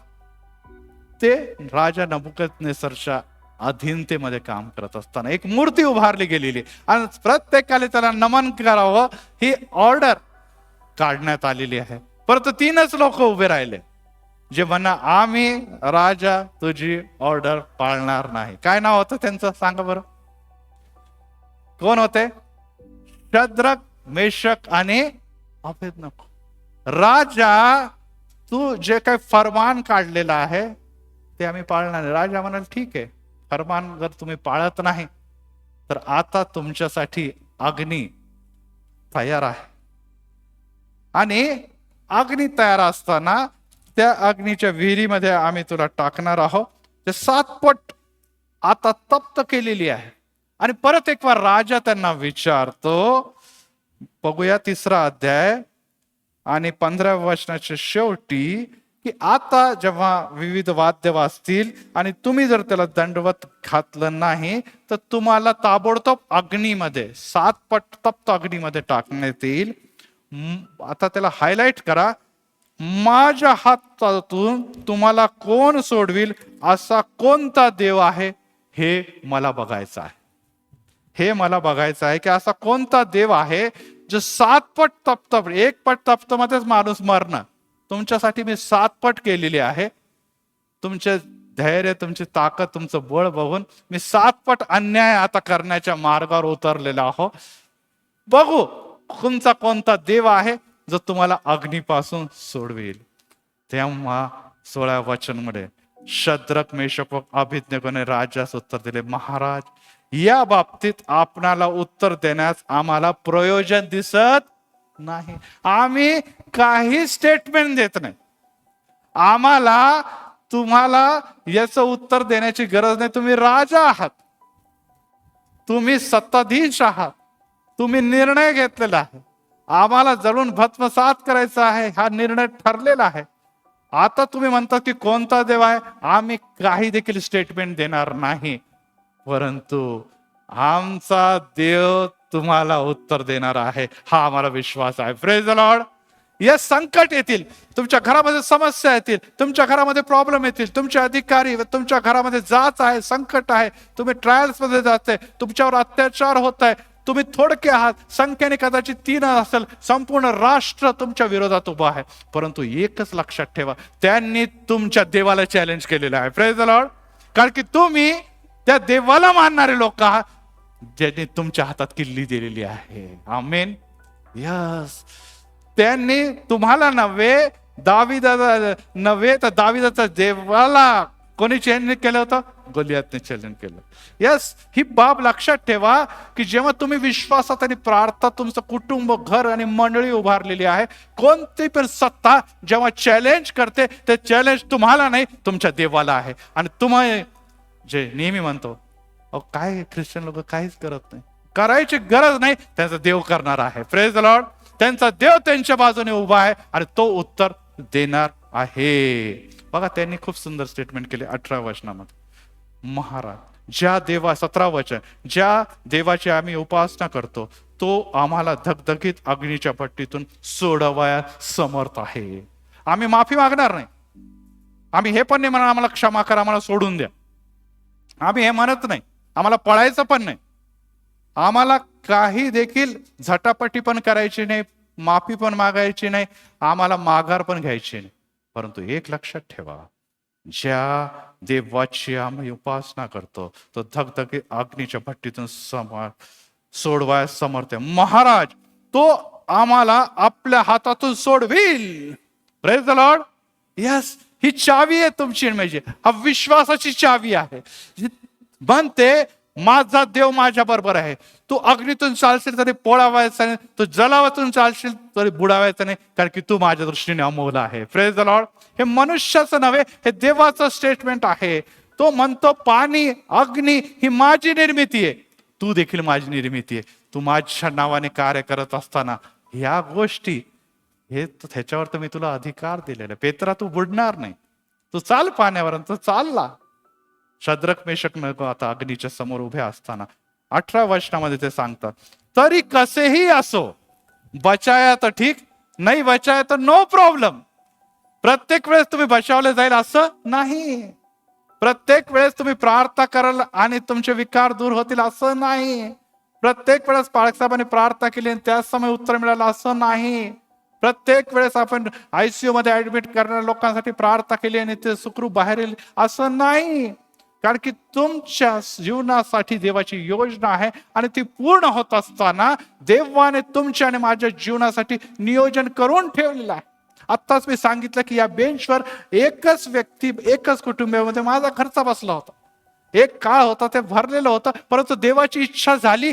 B: ते राजा नबुकदनेस्सरच्या अधीनतेमध्ये काम करत असताना एक मूर्ती उभारली गेलेली आणि प्रत्येकाने त्याला नमन करावं ही ऑर्डर काढण्यात आलेली आहे. परंतु 3च लोक उभे राहिले जे म्हणा, आम्ही राजा तुझी ऑर्डर पाळणार नाही. काय नाव होतं त्यांचं सांगा बरं? कोण होते? शद्रक, मेशक आणि अबेदनगो. राजा, तू जे काही फरमान काढलेलं आहे ते आम्ही पाळणार नाही. राजा म्हणाल, ठीक आहे, फरमान जर तुम्ही पाळत नाही तर आता तुमच्यासाठी अग्नी तयार आहे. आणि अग्नी तयार असताना त्या अग्नीच्या विहिरीमध्ये आम्ही तुला टाकणार आहोत. ते 7 पट आता तप्त केलेली आहे. आणि परत एक बार राजा त्यांना विचारतो, बघूया 3रा अध्याय आणि 15व्या वचनाच्या शेवटी, की आता जेव्हा विविध वाद्य वाजतील आणि तुम्ही जर त्याला दंडवत घातलं नाही तर तुम्हाला ताबडतोब अग्नीमध्ये 7 पट तप्त अग्नीमध्ये टाकण्यात येईल. आता त्याला हायलाइट करा, माझ्या हातातून तुम्हाला कोण सोडविल, असा कोणता देव आहे हे मला बघायचं आहे. हे मला बघायचं आहे की असा कोणता देव आहे जो 7 पट तप्त, 1 पट तप्त मध्येच माणूस मरणं, तुमच्यासाठी मी 7 पट केलेली आहे. तुमचे धैर्य, तुमची ताकद, तुमचं बळ बघून मी 7 पट अन्याय आता करण्याच्या मार्गावर उतरलेला आहो. बघू तुमचा कोणता देव आहे जो तुम्हाला अग्नीपासून सोडवेल. तेव्हा 16व्या वचनमध्ये शद्रक, मेशक व अबेदनगोने राजास उत्तर दिले, महाराज, या बाबतीत आपणाला उत्तर देण्यास आम्हाला प्रयोजन दिसत नाही. आम्ही काही स्टेटमेंट देत नाही. आम्हाला तुम्हाला याचं उत्तर देण्याची गरज नाही. तुम्ही राजा आहात, तुम्ही सत्ताधीश आहात, तुम्ही निर्णय घेतलेला आहे, आम्हाला जळून भस्मसात करायचा आहे, हा निर्णय ठरलेला आहे. आता तुम्ही म्हणता की कोणता देव आहे, आम्ही काही देखील स्टेटमेंट देणार नाही, परंतु आमचा देव तुम्हाला उत्तर देणार आहे, हा आम्हाला विश्वास आहे. Praise the Lord. या संकट येतील, तुमच्या घरामध्ये समस्या येतील, तुमच्या घरामध्ये प्रॉब्लेम येतील, तुमचे अधिकारी, तुमच्या घरामध्ये जाच आहे, संकट आहे, तुम्ही ट्रायल्स मध्ये जाते, तुमच्यावर अत्याचार होत आहे, तुम्ही थोडके आहात, संख्येने कदाचित 3 असेल, संपूर्ण राष्ट्र तुमच्या विरोधात उभं आहे, परंतु एकच लक्षात ठेवा, त्यांनी तुमच्या देवाला चॅलेंज केलेलं आहे. Praise the Lord. कारण की तुम्ही त्या देवाला मानणारे लोक आहात ज्यांनी तुमच्या हातात किल्ली दिलेली आहे. आमेन. यस. त्यांनी तुम्हाला नव्हे, तर दाविदाच्या देवाला कोणी चॅलेंज केलं होतं? गोलियातने चॅलेंज केलं. यस. ही बाब लक्षात ठेवा की जेव्हा तुम्ही विश्वासात आणि प्रार्थना, तुमचं कुटुंब, घर आणि मंडळी उभारलेली आहे, कोणती पण सत्ता जेव्हा चॅलेंज करते, ते चॅलेंज तुम्हाला नाही, तुमच्या देवाला आहे. आणि तुम्ही जे नेहमी म्हणतो, काय ख्रिश्चन लोक काहीच करत नाही, करायची गरज नाही, त्यांचा देव करणार आहे. Praise the Lord. त्यांचा देव त्यांच्या बाजूने उभा आहे आणि तो उत्तर देणार आहे. बघा, त्यांनी खूप सुंदर स्टेटमेंट केले 18व्या वचनामध्ये. महाराज, ज्या देवा, 17व वचन, ज्या देवाची आम्ही उपासना करतो तो आम्हाला धगधगीत अग्नीच्या भट्टीतून सोडवाया समर्थ आहे. आम्ही माफी मागणार नाही, आम्ही हे पण नाही म्हणा आम्हाला क्षमा करा, आम्हाला सोडून द्या. आम्ही हे म्हणत नाही. आम्हाला पळायचं पण नाही. आम्हाला काही देखील झटापटी पण करायची नाही, माफी पण मागायची नाही, आम्हाला माघार पण घ्यायची नाही. परंतु एक लक्षात ठेवा, ज्या देवाची आम्ही उपासना करतो तो धगधगी अग्नीच्या भट्टीतून सोडवायस समर्थ आहे. महाराज तो आम्हाला आपल्या हातातून सोडविल. Praise the lord. यस, ही चावी आहे तुमची, म्हणजे हा विश्वासाची चावी आहे. म्हणते माझा देव माझ्या बरोबर आहे. तू अग्नीतून चालशील तरी पोळावायचा नाही, तू जलावातून चालशील तरी बुडावायचं नाही, कारण की तू माझ्या दृष्टीने अमोल आहे. Praise the Lord. हे मनुष्याचं नव्हे, हे देवाचं स्टेटमेंट आहे. तो म्हणतो पाणी अग्नी ही माझी निर्मिती आहे, तू देखील माझी निर्मिती आहे. तू माझ्या नावाने कार्य करत असताना ह्या गोष्टी हे त्याच्यावर तर मी तुला अधिकार दिलेला. पेत्रा तू बुडणार नाही, तू चाल पाण्यावर. तो चालला. शद्रक मेषक नको आता अग्नीच्या समोर उभे असताना 18 वचनामध्ये ते सांगतात, तरी कसेही असो, बचाया तर ठीक, नाही बचाया तर नो प्रॉब्लेम. प्रत्येक वेळेस तुम्ही बचावले जाईल असं नाही. प्रत्येक वेळेस तुम्ही प्रार्थना कराल आणि तुमचे विकार दूर होतील असं नाही. प्रत्येक वेळेस पाळकसाहेबांनी प्रार्थना केली आणि त्याच समय उत्तर मिळालं असं नाही. प्रत्येक वेळेस आपण ICU मध्ये ऍडमिट करणाऱ्या लोकांसाठी प्रार्थना केली आणि ते सुखरूप बाहेर येईल असं नाही. कारण की तुमच्या जीवनासाठी देवाची योजना आहे आणि ती पूर्ण होत असताना देवाने तुमच्या आणि माझ्या जीवनासाठी नियोजन करून ठेवलेलं आहे. आत्ताच मी सांगितलं की या बेंचवर एकच व्यक्ती, एकच कुटुंबामध्ये माझा खर्च बसला होता. एक काळ होता ते भरलेलं होतं, परंतु देवाची इच्छा झाली,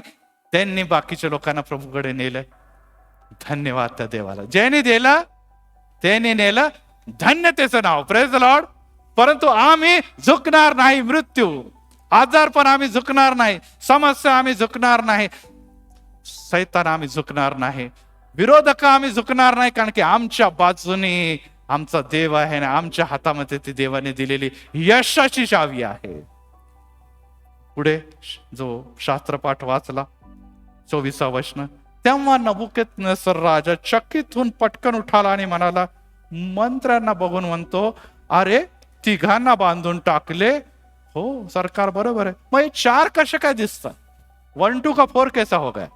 B: त्यांनी बाकीच्या लोकांना प्रभूकडे नेलंय. धन्यवाद त्या देवाला. ज्याने दिलं त्याने नेलं, धन्य त्याचं नाव. Praise the Lord. परंतु आम्ही झुकणार नाही. मृत्यू, आजार पण आम्ही झुकणार नाही, समस्या आम्ही झुकणार नाही, सैतान आम्ही झुकणार नाही, विरोधक आम्ही झुकणार नाही, कारण की आमच्या बाजूने आमचा देव आहे ना, आमच्या हातामध्ये ती देवाने दिलेली यशाची चावी आहे. पुढे जो शास्त्रपाठ वाचला 24 वचन, तेव्हा नबुकदनेस्सर राजा चकित होऊन पटकन उठाला आणि म्हणाला, मंत्र्यांना बघून म्हणतो, अरे तिघांना बांधून टाकले. हो सरकार बरोबर आहे. मग हे 4 कसे काय दिसतात? 1 2 का 4 कैसा हो गया?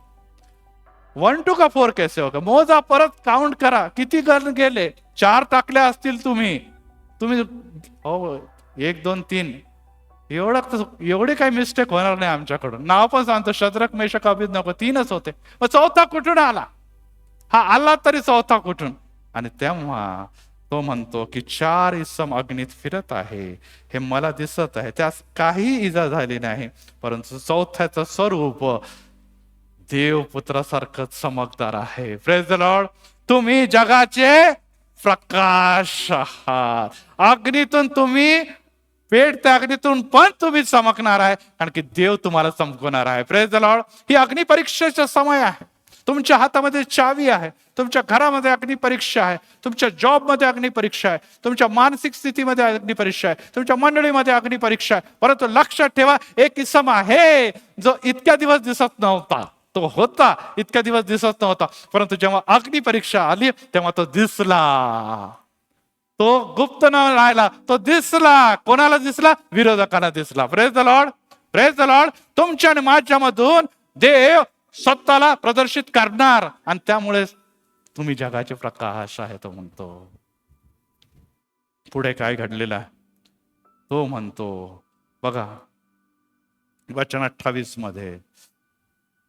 B: 1 2 का 4 कैसे हो गया? मोजा, परत काउंट करा किती गण गेले. 4 टाकले असतील तुम्ही. हो 1 2 3 एवढे काही मिस्टेक होणार नाही आमच्याकडून. नाव पण सांगतो, शद्रक मेषक अबेदnego 3च होते. मग 4था कुठून आला? हा आला तरी 4था कुठून? आणि तेव्हा तो म्हणतो की 4 इसम अग्नीत फिरत आहे, हे मला दिसत आहे, त्यास काही इजा झाली नाही, परंतु 4थ्याचं स्वरूप देवपुत्रासारखं चमकदार आहे. Praise the Lord. तुम्ही जगाचे प्रकाश आहात. अग्नीतून तुम्ही पेटत्या अग्नीतून पण तुम्ही चमकणार आहे, कारण की देव तुम्हाला चमकवणार आहे. Praise the lord. ही अग्निपरीक्षेचा समय आहे. तुमच्या हातामध्ये चावी आहे. तुमच्या घरामध्ये अग्निपरीक्षा आहे, तुमच्या जॉबमध्ये अग्निपरीक्षा आहे, तुमच्या मानसिक स्थितीमध्ये अग्निपरीक्षा आहे, तुमच्या मंडळीमध्ये अग्निपरीक्षा आहे. परंतु लक्षात ठेवा, एक इसम आहे जो इतक्या दिवस दिसत नव्हता. तो होता, इतक्या दिवस दिसत नव्हता, परंतु जेव्हा अग्निपरीक्षा आली तेव्हा तो दिसला. तो गुप्त न राहिला, तो दिसला. कोणाला दिसला? विरोधकांना दिसला. Praise the lord. Praise the Lord. तुमच्या आणि माझ्यामधून देव स्वतःला प्रदर्शित करणार आणि त्यामुळे तुम्ही जगाचे प्रकाश आहे. तो म्हणतो. पुढे काय घडलेलं आहे तो म्हणतो बघा, वचन 28 मध्ये,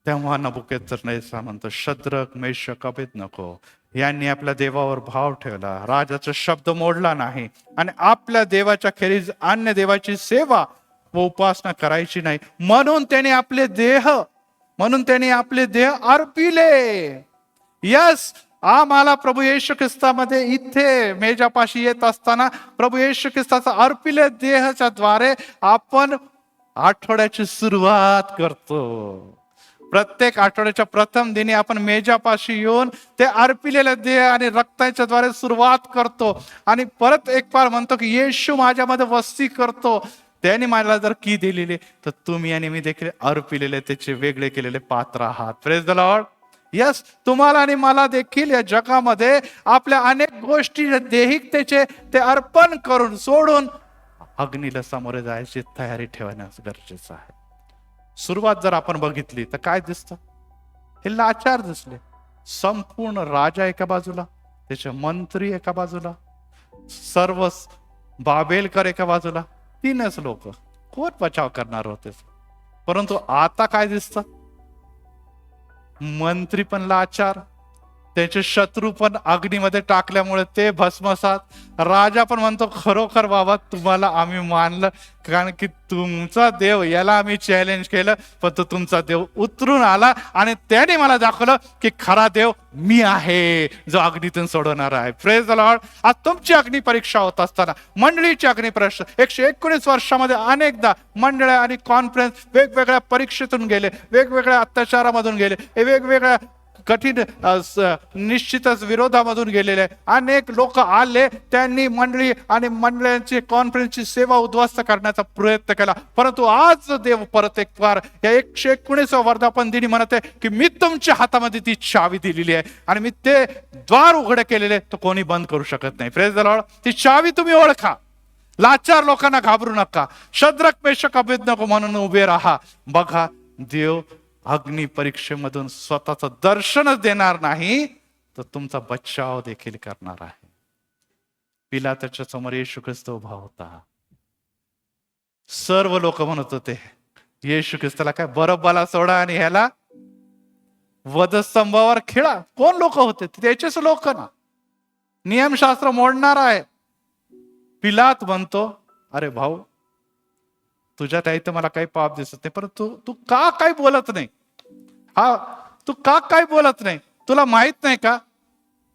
B: तेव्हा नबुकदनेस्सर म्हणतो, शद्रक मेषक अबेदnego यांनी आपल्या देवावर भाव ठेवला, राजाचा शब्द मोडला नाही आणि आपल्या देवाच्या खेरीज अन्य देवाची सेवा व उपासना करायची नाही, म्हणून त्यांनी आपले देह अर्पिले. यस, आम्हाला प्रभू येशू ख्रिस्तामध्ये इथे मेजापाशी येत असताना प्रभू येशू ख्रिस्ताचा अर्पिले देहाच्या द्वारे आपण आठवड्याची सुरुवात करतो. प्रत्येक आठवड्याच्या प्रथम दिनी आपण मेजापाशी येऊन ते अर्पिलेल्या देह आणि रक्ताच्या द्वारे सुरुवात करतो आणि परत एक बार म्हणतो की येशू माझ्यामध्ये वस्ती करतो. त्याने मला जर की दिलेली तर तुम्ही आणि मी देखील अर्पिलेले, त्याचे वेगळे केलेले पात्र आहात. Praise the lord. यस, तुम्हाला आणि मला देखील या जगामध्ये आपल्या अनेक गोष्टी देहिकतेचे ते अर्पण करून सोडून अग्नीला सामोरे जायची तयारी ठेवणं गरजेचं आहे. सुरुवात जर आपण बघितली तर काय दिसतं? हे लाचार दिसले. संपूर्ण राजा एका बाजूला, त्याचे मंत्री एका बाजूला, सर्व बाबेलकर एका बाजूला, तीनच लोक. कोण बचाव करणार होते? परंतु आता काय दिसतं? मंत्री पण लाचार, त्याचे शत्रू पण अग्नीमध्ये टाकल्यामुळे ते भस्मसात. राजा पण म्हणतो खरोखर बाबा तुम्हाला आम्ही मानलं, कारण की तुमचा देव याला आम्ही चॅलेंज केलं, पण तो तुमचा देव उतरून आला आणि त्याने मला दाखवलं की खरा देव मी आहे जो अग्नीतून सोडवणार आहे. Praise the Lord. आज तुमची अग्नी परीक्षा होत असताना, मंडळीची अग्नी परीक्षा 119 वर्षामध्ये अनेकदा मंडळ आणि कॉन्फरन्स वेगवेगळ्या परीक्षेतून गेले, वेगवेगळ्या अत्याचारामधून गेले, वेगवेगळ्या कठीण निश्चितच विरोधामधून गेलेले अनेक लोक आले. त्यांनी मंडळी आणि मंडळांची कॉन्फरन्सची सेवा उद्ध्वस्त करण्याचा प्रयत्न केला. परंतु आज देव परत एक वार या 119 वर्धापन दिनी म्हणते की मी तुमच्या हातामध्ये ती चावी दिलेली आहे आणि मी ते द्वार उघडे केलेले तो कोणी बंद करू शकत नाही. Praise the Lord. ती चावी तुम्ही ओळखा. लाचार लोकांना घाबरू नका. शद्रक मेषक अबेदnego म्हणून उभे राहा. बघा, देव अग्नी परीक्षेमधून स्वतःच दर्शनच देणार नाही तर तुमचा बचाव देखील करणार आहे. पिलाताच्या समोर येशू ख्रिस्त उभा होता. सर्व लोक म्हणत होते येशू ख्रिस्ताला काय बरब्बाला सोडा आणि ह्याला वधस्तंभावर खेळा. कोण लोक होते? त्याचेच लोक ना. नियमशास्त्र मोडणार आहे. पिलात म्हणतो अरे भाऊ, तुझ्यात आहे तर मला काही पाप दिसत नाही, परंतु तू का काही बोलत नाही? तू का काही बोलत नाही? तुला माहित नाही का?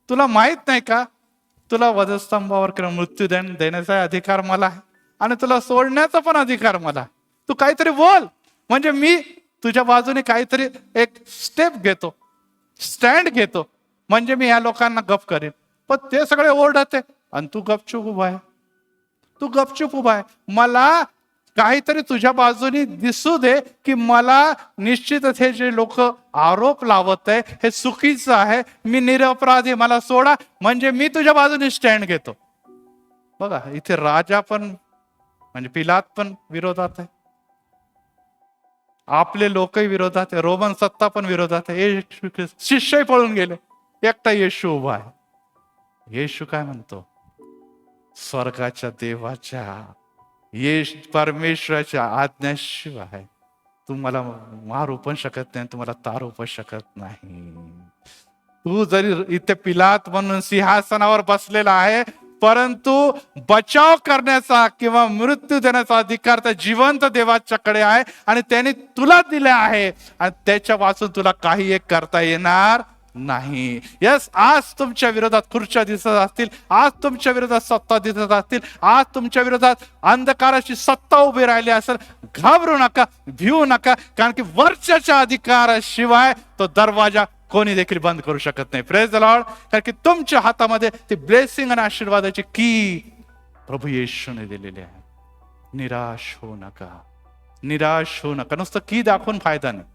B: तुला माहित नाही का? तुला वधस्तंभावर किंवा मृत्यूदंड देण्याचा अधिकार मला आहे आणि तुला सोडण्याचा पण अधिकार मला. तू काहीतरी बोल, म्हणजे मी तुझ्या बाजूने काहीतरी एक स्टेप घेतो, स्टँड घेतो, म्हणजे मी या लोकांना गप करेन. पण ते सगळे ओरडते आणि तू गपचूप उभा आहे. तू गपचूप उभा आहे. मला काहीतरी तुझ्या बाजूने दिसू दे की मला निश्चितच हे जे लोक आरोप लावत आहे हे चुकीचं आहे, मी निरपराधी, मला सोडा, म्हणजे मी तुझ्या बाजूने स्टँड घेतो. बघा, इथे राजा पण म्हणजे पिलात पण विरोधात आहे, आपले लोकही विरोधात आहे, रोमन सत्ता पण विरोधात आहे. शिष्यही पळून गेले, एकटा येशू उभा आहे. येशू काय म्हणतो? स्वर्गाच्या देवाच्या परमेश्वराच्या आज्ञाशिवाय तुम्हाला मारू पण शकत नाही, तुम्हाला तारू पण शकत नाही. तू जरी इथे पिलात म्हणून सिंहासनावर बसलेला आहे, परंतु बचाव करण्याचा किंवा मृत्यू देण्याचा अधिकार त्या जिवंत देवाच्याकडे आहे आणि त्याने तुला दिले आहे आणि त्याच्या वाचून तुला काही एक करता येणार नाही. यस, आज तुमच्या विरोधात खुर्च्या दिसत असतील, आज तुमच्या विरोधात सत्ता दिसत असतील, आज तुमच्या विरोधात अंधकाराची सत्ता उभी राहिली असेल, घाबरू नका, भिवू नका, कारण की वरच्या अधिकाराशिवाय तो दरवाजा कोणी देखील बंद करू शकत नाही. Praise the Lord. कारण की तुमच्या हातामध्ये ती ब्लेसिंग आणि आशीर्वादाची की प्रभू येशूने दिलेली आहे. निराश होऊ नका, निराश होऊ नका. नुसतं की दाखवून फायदा नाही.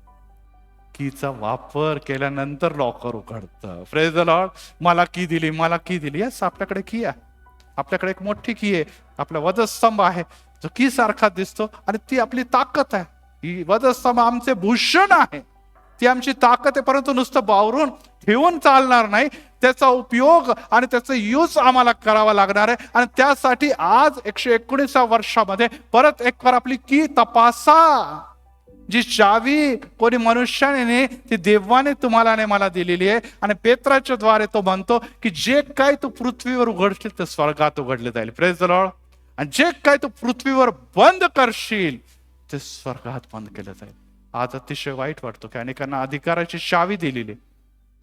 B: कीचा वापर केल्यानंतर लॉकर उघडतं. Praise the Lord. मला की दिली, मला की दिली. यस, आपल्याकडे की आहे, आपल्याकडे एक मोठी की आहे, आपला वधस्तंभ आहे जो की सारखा दिसतो आणि ती आपली ताकद आहे. ही वधस्तंभ आमचे भूषण आहे, ती आमची ताकद आहे. परंतु नुसतं बावरून ठेवून चालणार नाही, त्याचा उपयोग आणि त्याचा यूज आम्हाला करावा लागणार आहे. आणि त्यासाठी आज 119 वर्षामध्ये परत एक बार आपली की तपासा. जी चावी कोणी मनुष्याने ती देवाने तुम्हाला आणि मला दिलेली आहे. आणि पेत्राच्या द्वारे तो म्हणतो की जे काय तू पृथ्वीवर उघडशील ते स्वर्गात उघडले जाईल. Praise the Lord. आणि जे काय तू पृथ्वीवर बंद करशील ते स्वर्गात बंद केलं जाईल. आज अतिशय वाईट वाटतो की अनेकांना अधिकाराची चावी दिलेली,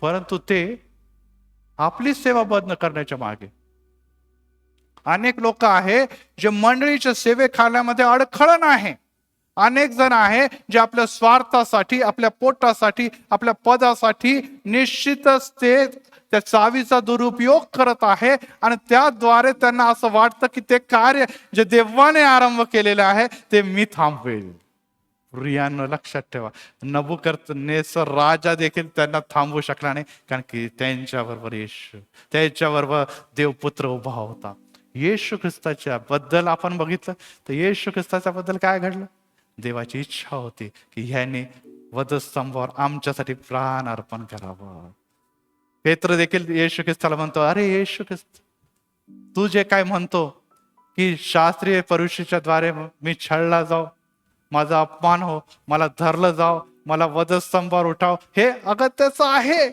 B: परंतु ते आपली सेवा बंद करण्याच्या मागे. अनेक लोक आहे जे मंडळीच्या सेवेखान्यामध्ये अडखळण आहे. अनेक जण आहे जे आपल्या स्वार्थासाठी, आपल्या पोटासाठी, आपल्या पदासाठी निश्चितच ते त्या चावीचा दुरुपयोग करत आहे आणि त्याद्वारे त्यांना असं वाटतं की ते कार्य जे देवाने आरंभ केलेलं आहे ते मी थांबवेल. प्रियानो लक्षात ठेवा, नबुकदनेस्सर राजा देखील त्यांना थांबवू शकला नाही, कारण की त्यांच्याबरोबर येशू, त्यांच्याबरोबर देवपुत्र उभा होता. येशू ख्रिस्ताच्या बद्दल आपण बघितलं तर येशू ख्रिस्ताच्या बद्दल काय घडलं? देवाची इच्छा होती की ह्याने वधस्तंभावर आमच्यासाठी प्राण अर्पण करावं. पेत्र देखील येशू ख्रिस्ताला म्हणतो, अरे येशू ख्रिस्त, तू जे काय म्हणतो की शास्त्रीय परीक्षेच्या द्वारे मी छळला जाऊ, माझा अपमान हो, मला धरलं जाव, मला वधस्तंभावर उठाव, हे अगत्याचं आहे.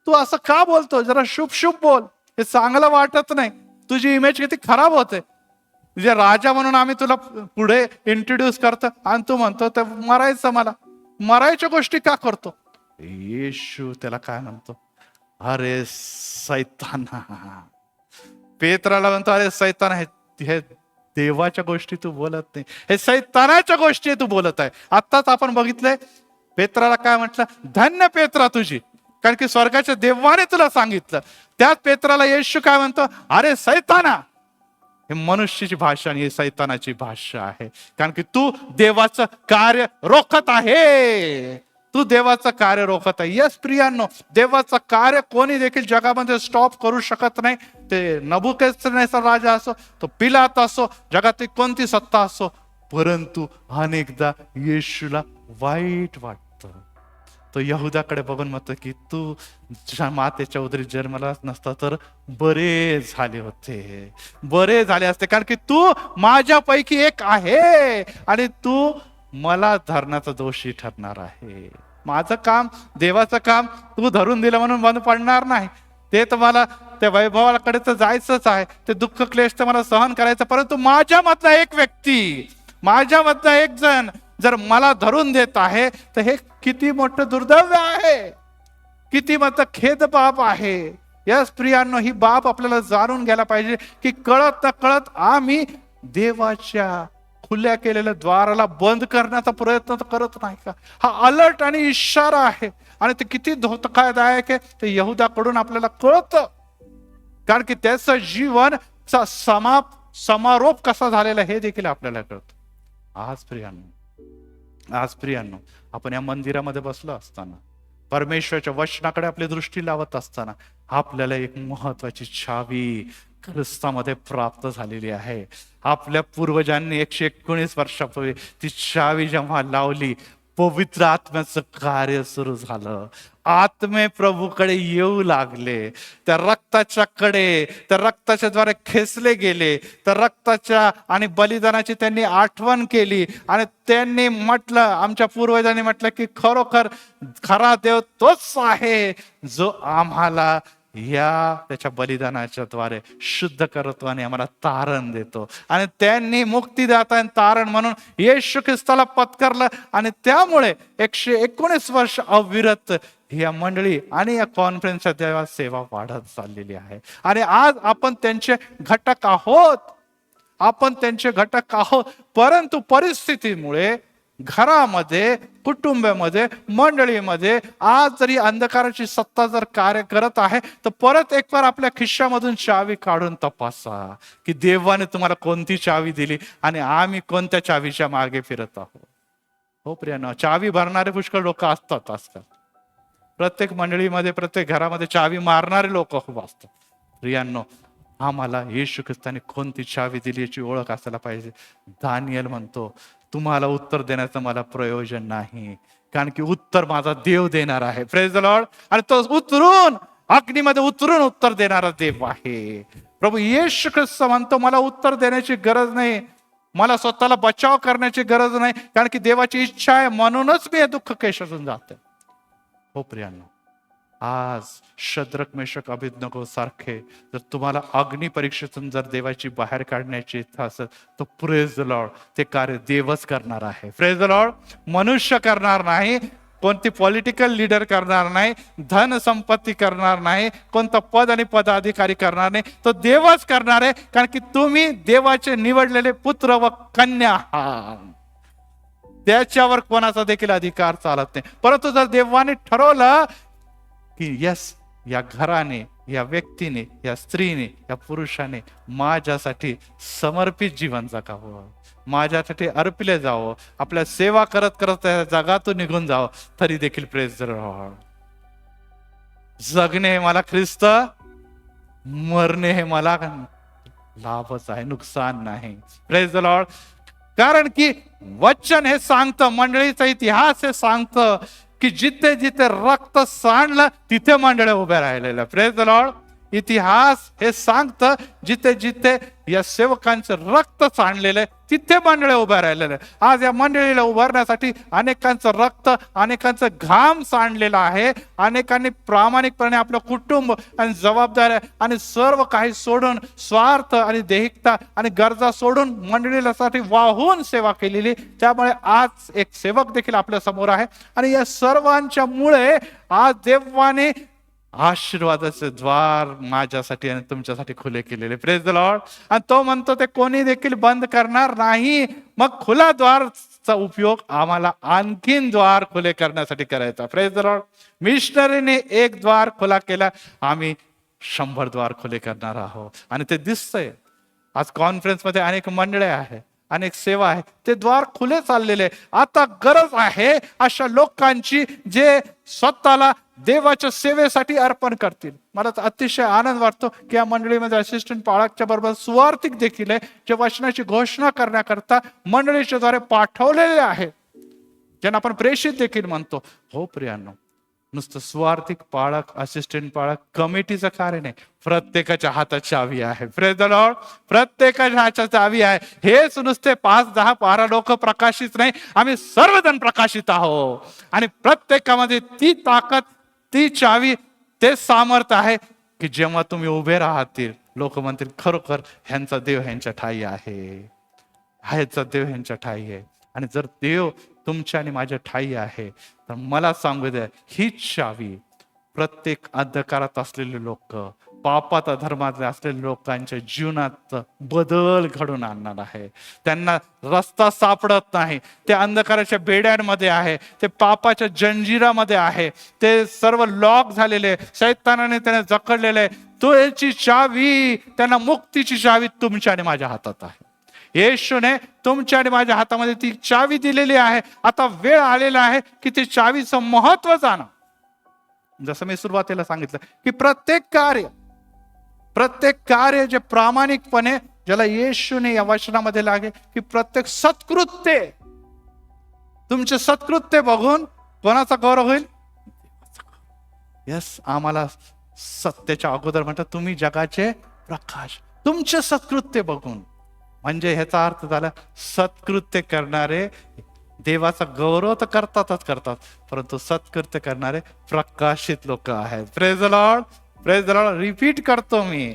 B: तू असं का बोलतो? जरा शुभ शुभ बोल, हे चांगलं वाटत नाही. तुझी इमेज किती खराब होते. तुझे राजा म्हणून आम्ही तुला पुढे इंट्रोड्यूस करतो आणि तू म्हणतो तर मरायचं, मला मरायच्या गोष्टी का करतो? येशू त्याला काय म्हणतो? अरे सैताना. पेत्राला म्हणतो, अरे सैतान, हे देवाच्या गोष्टी तू बोलत नाही, हे सैतानाच्या गोष्टी तू बोलत आहे. आत्ताच आपण बघितलंय पेत्राला काय म्हटलं? धन्य पेत्रा तुझी, कारण की स्वर्गाच्या देवाने तुला सांगितलं. त्याच पेत्राला येशू काय म्हणतो? अरे सैताना. हे मनुष्याची भाषा आणि ही सैतानाची भाषा आहे, कारण की तू देवाचं कार्य रोखत आहे. तू देवाचं कार्य रोखत आहे. यस प्रियांनो, देवाचं कार्य कोणी देखील जगामध्ये स्टॉप करू शकत नाही. ते नबुकदनेस्सर राजा असो, तो पिलात असो, जगातील कोणती सत्ता असो, परंतु अनेकदा येशूला वाईट वाटतं. तो यहुदाकडे बघून म्हणतो की तू मातेच्या उदरी जन्माला नसता तर बरे झाले होते, बरे झाले असते, कारण की तू माझ्यापैकी एक आहे आणि तू मला धरण्याचा दोषी ठरणार आहे. माझं काम, देवाचं काम तू धरून दिलं म्हणून बंद पडणार नाही. ते तर मला त्या वैभवाकडे तर जायचंच आहे, ते दुःख क्लेश तर मला सहन करायचं, परंतु माझ्यामधला एक व्यक्ती, माझ्यामधला एक जण जर मला धरून देत आहे तर हे किती मोठं दुर्दैव आहे, किती मोठं खेद बाब आहे. यस प्रियांनो, ही बाब आपल्याला जाणून घ्यायला पाहिजे की कळत न कळत आम्ही देवाच्या खुल्या केलेल्या द्वाराला बंद करण्याचा प्रयत्न तर करत नाही का? हा अलर्ट आणि इशारा आहे आणि ते किती धोकादायक आहे ते यहुदाकडून आपल्याला कळतं, कारण की त्याचं जीवन समारोप कसा झालेला हे देखील आपल्याला कळतं. आज प्रियांनो, आपण या मंदिरामध्ये बसलो असताना, परमेश्वराच्या वचनाकडे आपली दृष्टी लावत असताना आपल्याला एक महत्वाची चावी ख्रिस्तामध्ये प्राप्त झालेली आहे. आपल्या पूर्वजांनी 119 वर्षापूर्वी ती चावी जेव्हा लावली, पवित्र आत्म्याचं कार्य सुरू झालं. आत्मे प्रभूकडे येऊ लागले. त्या रक्ताच्या द्वारे खेचले गेले. त्या रक्ताच्या आणि बलिदानाची त्यांनी आठवण केली आणि त्यांनी म्हटलं, आमच्या पूर्वजांनी म्हटलं की खरोखर खरा देव तोच आहे जो आम्हाला त्याच्या बलिदानाच्या द्वारे शुद्ध करतो आणि आम्हाला तारण देतो. आणि त्यांनी मुक्तीदाता आणि तारण म्हणून येशू ख्रिस्ताला पत्करलं आणि त्यामुळे 119 वर्ष अविरत या मंडळी आणि या कॉन्फरन्सच्या देवा सेवा वाढत चाललेली आहे. आणि आज आपण त्यांचे घटक आहोत, परंतु परिस्थितीमुळे घरामध्ये, कुटुंबामध्ये, मंडळीमध्ये आज जरी अंधकाराची सत्ता जर कार्य करत आहे तर परत एक बार आपल्या खिशामधून चावी काढून तपासा की देवाने तुम्हाला कोणती चावी दिली आणि आम्ही कोणत्या चावीच्या मागे फिरत आहोत. हो प्रियांनो, चावी भरणारे पुष्कळ लोक असतात आजकाल. प्रत्येक मंडळीमध्ये, प्रत्येक घरामध्ये चावी मारणारे लोक खूप असतात. प्रियांनो, आम्हाला येशू ख्रिस्ताने कोणती चावी दिली याची ओळख असायला पाहिजे. दानिएल म्हणतो, तुम्हाला उत्तर देण्याचं मला प्रयोजन नाही, कारण की उत्तर माझा देव देणार आहे. Praise the Lord. आणि तो उतरून अग्नीमध्ये उतरून उत्तर देणारा देव आहे. प्रभू येशू ख्रिस्त म्हणतो, मला उत्तर देण्याची गरज नाही, मला स्वतःला बचाव करण्याची गरज नाही, कारण की देवाची इच्छा आहे म्हणूनच मी हे दुःख केशातून जाते. हो प्रियांनो, आज शद्रक मेशक अबेदnego सारखे जर तुम्हाला अग्नी परीक्षेतून जर देवाची बाहेर काढण्याची इच्छा असेल तर प्रेज द लॉर्ड, ते कार्य देवच करणार आहे. Praise the Lord. मनुष्य करणार नाही, कोणती पॉलिटिकल लीडर करणार नाही, धन संपत्ती करणार नाही, कोणतं पद आणि पदाधिकारी करणार नाही, तो देवच करणार आहे, कारण की तुम्ही देवाचे निवडलेले पुत्र व कन्या आहात. त्याच्यावर कोणाचा देखील अधिकार चालत नाही. परंतु जर देवाने ठरवलं की यस, या घराने, या व्यक्तीने, या स्त्रीने, या पुरुषाने माझ्यासाठी समर्पित जीवन जगावं, माझ्यासाठी अर्पिले जावं, आपल्या सेवा करत करत त्या जगातून निघून जावं, तरी देखील प्रेज द लॉर्ड. जगणे हे मला ख्रिस्त, मरणे हे मला लाभच आहे, नुकसान नाही. Praise the Lord. कारण की वचन हे सांगतं, मंडळीचा इतिहास हे सांगतं की जिथे जिथे रक्त सांडलं तिथे मंडळी उभ्या राहिलेल्या. Praise the Lord. इतिहास हे सांगतं जिथे जिथे या सेवकांचं रक्त सांडलेलं आहे तिथे मंडळी उभ्या राहिलेल्या. आज या मंडळीला उभारण्यासाठी अनेकांचं रक्त, अनेकांचं घाम सांडलेला आहे. अनेकांनी प्रामाणिकपणे आपलं कुटुंब आणि जबाबदाऱ्या आणि सर्व काही सोडून, स्वार्थ आणि देहिकता आणि गरजा सोडून मंडळीसाठी वाहून सेवा केलेली. त्यामुळे आज एक सेवक देखील आपल्या समोर आहे आणि या सर्वांच्या मुळे आज देवाने आशीर्वादाचे द्वार माझ्यासाठी आणि तुमच्यासाठी खुले केलेले. Praise the Lord. आणि तो म्हणतो ते कोणी देखील बंद करणार नाही. मग खुला द्वारचा उपयोग आम्हाला आणखीन द्वार खुले करण्यासाठी करायचा. Praise the Lord. मिशनरीने एक द्वार खुला केला, आम्ही 100 द्वार खुले करणार आहोत. आणि ते दिसतंय. आज कॉन्फरन्स मध्ये अनेक मंडळे आहे, अनेक सेवा आहे, ते द्वार खुले चाललेले. आता गरज आहे अशा लोकांची जे स्वतःला देवाच्या सेवेसाठी अर्पण करतील. मला तर अतिशय आनंद वाटतो की या मंडळीमध्ये असिस्टंट पाळकच्या बरोबर सुवार्थिक देखील आहे, जे वचनाची घोषणा करण्याकरता मंडळीच्या द्वारे पाठवलेले आहे, ज्यांना आपण प्रेषित देखील म्हणतो. हो प्रियांनो, नुसतं स्वार्थिक पाळक, असिस्टंट पाळक, कमिटीचं कार्य नाही, प्रत्येकाच्या हातात चावी आहे. Praise the Lord. प्रत्येकाच्या हातात चावी आहे. हेच नुसते 5, 10, 12 लोक प्रकाशित नाही, आम्ही सर्वजण प्रकाशित आहोत. आणि प्रत्येकामध्ये ती ताकद, ती चावी, ते सामर्थ्य आहे की जेव्हा तुम्ही उभे राहतील लोक म्हणतील खरोखर ह्यांचा देव ह्यांच्या ठाई आहे, ह्याचा देव ह्यांच्या ठाई आहे. आणि जर देव तुमच्या आणि माझ्या ठाई आहे तर मला सांगू द्या, हीच चावी प्रत्येक अंधकारात असलेले लोक, पापात अधर्मात असलेल्या लोकांच्या जीवनात बदल घडून आणणार आहे. त्यांना रस्ता सापडत नाही, ते अंधकाराच्या बेड्यांमध्ये आहे, ते पापाच्या जंजिरामध्ये आहे, ते सर्व लॉक झालेले, शैतानाने त्यांना जकडलेले. तो याची चावी, त्यांना मुक्तीची चावी तुमच्या आणि माझ्या हातात आहे. येशूने तुमच्या आणि माझ्या हातामध्ये ती चावी दिलेली आहे. आता वेळ आलेला आहे की ती चावीचं महत्व जाणं. जसं मी सुरुवातीला सांगितलं की प्रत्येक कार्य जे प्रामाणिकपणे, ज्याला येशूने या वचनामध्ये लागे की प्रत्येक सत्कृत्य, तुमचे सत्कृत्य बघून कोणाचा गौरव होईल? यस, आम्हाला सत्याच्या अगोदर म्हणतात तुम्ही जगाचे प्रकाश. तुमचे सत्कृत्य बघून, म्हणजे ह्याचा अर्थ झाला सत्कृत्य करणारे देवाचा गौरव तर करतात, परंतु सत्कृत्य करणारे प्रकाशित लोक आहेत. Praise the lord. Praise the Lord. Repeat करतो मी,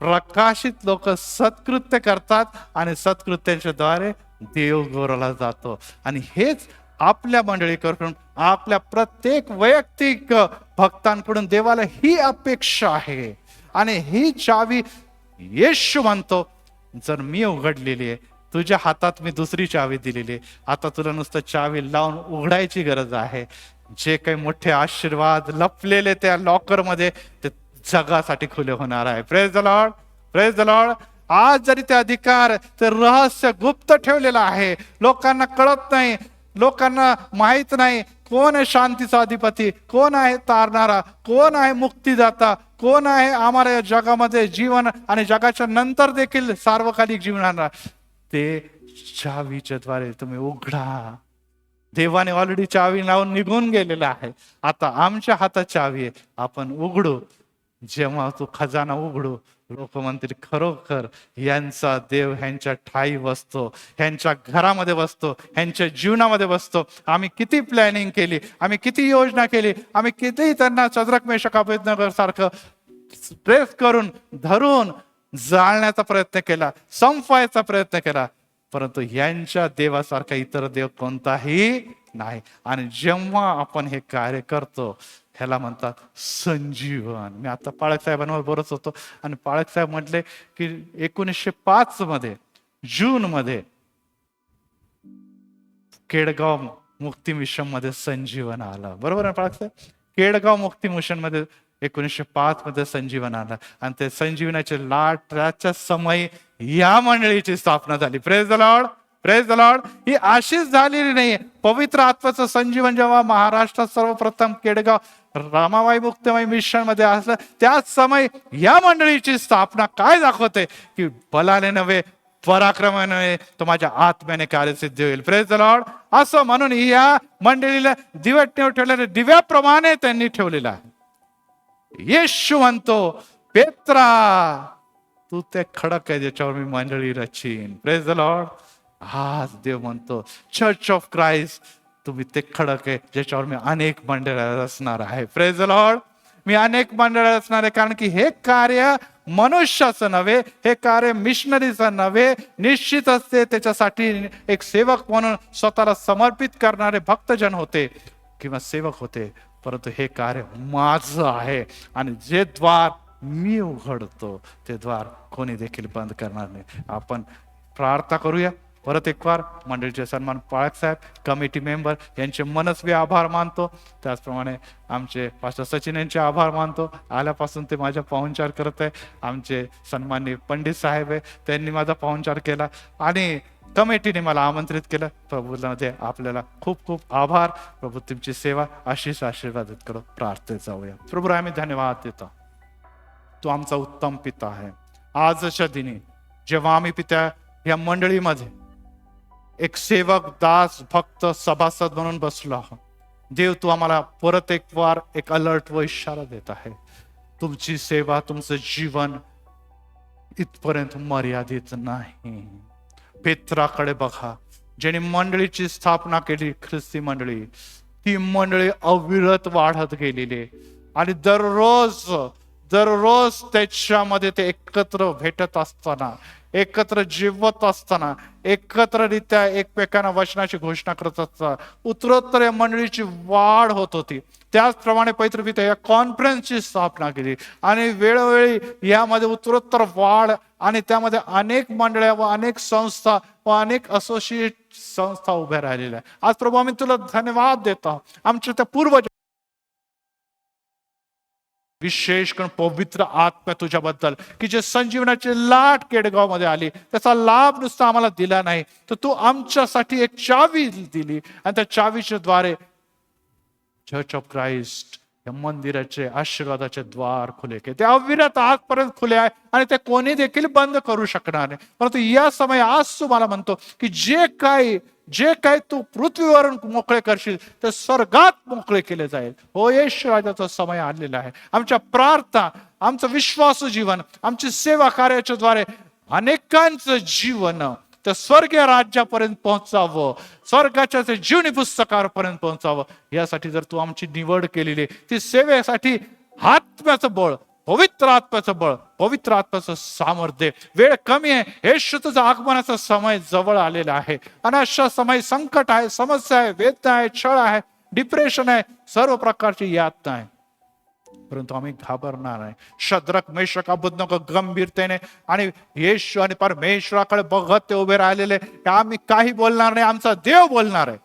B: प्रकाशित लोक सत्कृत्य करतात आणि सत्कृत्यांच्या द्वारे देव गौरवला जातो. आणि हेच आपल्या मंडळीकडून, आपल्या प्रत्येक वैयक्तिक भक्तांकडून देवाला ही अपेक्षा आहे. आणि ही चावी येशू म्हणतो, जर मी उघडलेली आहे, तुझ्या हातात मी दुसरी चावी दिलेली आहे, आता तुला नुसतं चावी लावून उघडायची गरज आहे. जे काही मोठे आशीर्वाद लपलेले त्या लॉकर मध्ये, ते जगासाठी खुले होणार आहे. Praise the lord. Praise the Lord. आज जरी ते अधिकार, ते रहस्य गुप्त ठेवलेलं आहे, लोकांना कळत नाही, लोकांना माहित नाही कोण आहे शांतीचा अधिपती, कोण आहे तारणारा, कोण आहे मुक्तीदाता, कोण आहे आम्हाला या जगामध्ये जीवन आणि जगाच्या नंतर देखील सार्वकालिक जीवनाला. ते चावीच्या द्वारे तुम्ही उघडा. देवाने ऑलरेडी चावी लावून निघून गेलेला आहे. आता आमच्या हातात चावी आहे, आपण उघडू. जेव्हा तू खजाना उघडू, लोक म्हणतील खरोखर यांचा देव ह्यांच्या ठाई बसतो, ह्यांच्या घरामध्ये बसतो, ह्यांच्या जीवनामध्ये बसतो. आम्ही किती प्लॅनिंग केली, आम्ही किती योजना केली, आम्ही किती त्यांना चंद्रक मेषक अबेदनगो सारखं प्रेस करून धरून जाळण्याचा प्रयत्न केला, संपवायचा प्रयत्न केला, परंतु यांच्या देवासारखा इतर देव कोणताही नाही. आणि जेव्हा आपण हे कार्य करतो, ह्याला म्हणतात संजीवन. मी आता पाळक साहेबांवर बोलत होतो आणि पाळक साहेब म्हटले की 1905 मध्ये जून मध्ये केडगाव मुक्ती मिशन मध्ये संजीवन आलं. बरोबर आहे पाळक साहेब? केडगाव मुक्ती मिशन मध्ये 1905 मध्ये संजीवन आलं आणि ते संजीवनाचे लाटाच्या समय या मंडळीची स्थापना झाली. Praise the lord, praise the lord. ही अशीच झालेली नाहीये. पवित्र आत्म्याचं संजीवन जेव्हा महाराष्ट्रात सर्वप्रथम केडगाव रामाबाई मुक्तमाई मिशन मध्ये असलं, त्याच समय या मंडळीची स्थापना काय दाखवते की बलाने नव्हे पराक्रमाने तो माझ्या आत्म्याने कार्यसिद्धी होईल. Praise the Lord. असं म्हणून या मंडळीला दिव्यात ठेवलेल्या दिव्याप्रमाणे त्यांनी ठेवलेला आहे. येशू म्हणतो, पेत्रा तू ते खडक आहे ज्याच्यावर मी मंडळी रचीन. Praise the Lord. आज देव म्हणतो, चर्च ऑफ क्राइस्ट तुम्ही ते खडक आहे ज्याच्यावर मी अनेक मंडळ्या रचणार आहे. Praise the Lord. मी अनेक मंडळ्या रचणार आहे, कारण की हे कार्य मनुष्याचं नव्हे, हे कार्य मिशनरीचं नव्हे. निश्चितच ते त्याच्यासाठी एक सेवक म्हणून स्वतःला समर्पित करणारे भक्तजन होते किंवा सेवक होते, परंतु हे कार्य माझं आहे आणि जे द्वार मी उघडतो ते द्वार कोणी देखील बंद करणार नाही. आपण प्रार्थना करूया. परत एक वार मंडळीचे सन्मान पाळक साहेब, कमिटी मेंबर यांचे मनस्वी आभार मानतो. त्याचप्रमाणे आमचे पास्टर सचिन यांचे आभार मानतो. आल्यापासून ते माझ्या पाहुणचार करत आहे. आमचे सन्माननीय पंडित साहेब आहे, त्यांनी माझा पाहुणचार केला आणि कमिटीने मला आमंत्रित केलं. प्रभूमध्ये आपल्याला खूप खूप आभार. प्रभू तुमची सेवा अशीच आशीर्वादित करो. प्रार्थनेत जाऊया. प्रभू आम्ही धन्यवाद देतो. तो आमचा उत्तम पिता आहे. आजच्या दिनी जेव्हा आम्ही पिता या मंडळीमध्ये एक सेवक, दास, भक्त, सभासद म्हणून बसलो आहोत, देव तू आम्हाला परत एक वार एक अलर्ट व इशारा देत आहे. तुमची सेवा, तुमचं जीवन इथपर्यंत मर्यादित नाही. पेत्राकडे बघा, ज्याने मंडळीची स्थापना केली, ख्रिस्ती मंडळी. ती मंडळी अविरत वाढत गेलेली आणि दररोज त्याच्यामध्ये ते एकत्र भेटत असताना, एकत्र जेवत असताना, एकत्ररित्या एकमेकांना वचनाची घोषणा करत असताना उत्तरोत्तर या मंडळीची वाढ होत होती. त्याचप्रमाणे पवित्र पिता या कॉन्फरन्सची स्थापना केली आणि वेळोवेळी यामध्ये उत्तरोत्तर वाढ आणि त्यामध्ये अनेक मंडळ्या व अनेक संस्था व अनेक असोसिएट संस्था उभ्या राहिलेल्या आहेत. आज प्रभू आम्ही तुला धन्यवाद देतो. आमच्या त्या पूर्वज विशेष करून पवित्र आत्मा तुझ्याबद्दल की जे संजीवनाची लाट केडगाव मध्ये आली, त्याचा लाभ नुसता आम्हाला दिला नाही, तर तू आमच्यासाठी एक चावी दिली आणि त्या चावीच्या द्वारे चर्च ऑफ क्राइस्ट या मंदिराचे आशीर्वादाचे द्वार खुले केले. ते अविरत आजपर्यंत खुले आहे आणि ते कोणी देखील बंद करू शकणार नाही. परंतु या समय आज तू मला म्हणतो की जे काही तू पृथ्वीवरून मोकळे करशील ते स्वर्गात मोकळे केले जाईल. हो, येशू राजाचा समय आलेला आहे. आमच्या प्रार्थना, आमचं विश्वासू जीवन, आमची सेवा कार्याच्या द्वारे अनेकांचं जीवन त्या स्वर्गीय राज्यापर्यंत पोहोचावं, स्वर्गाच्या ते जीवनी पुस्तकापर्यंत पोहोचावं. यासाठी जर तू आमची निवड केलेली, ती सेवेसाठी आत्म्याचं बळ, पवित्र आत्म्याचं बळ, पवित्र आत्म्याचं सामर्थ्य. वेळ कमी आहे, हे तुझा आगमनाचा समय जवळ आलेला आहे आणि अशा समय संकट आहे, समस्या आहे, वेदना आहे, छळ आहे, डिप्रेशन आहे, सर्व प्रकारची यातना आहे. परंतु आम्ही घाबरणार नाही. शद्रक, मेषक, अबेदनगो गंभीरतेने आणि येशू आणि परमेश्वराकडे बघत ते उभे राहिलेले. आम्ही काही बोलणार नाही, आमचा देव बोलणार आहे.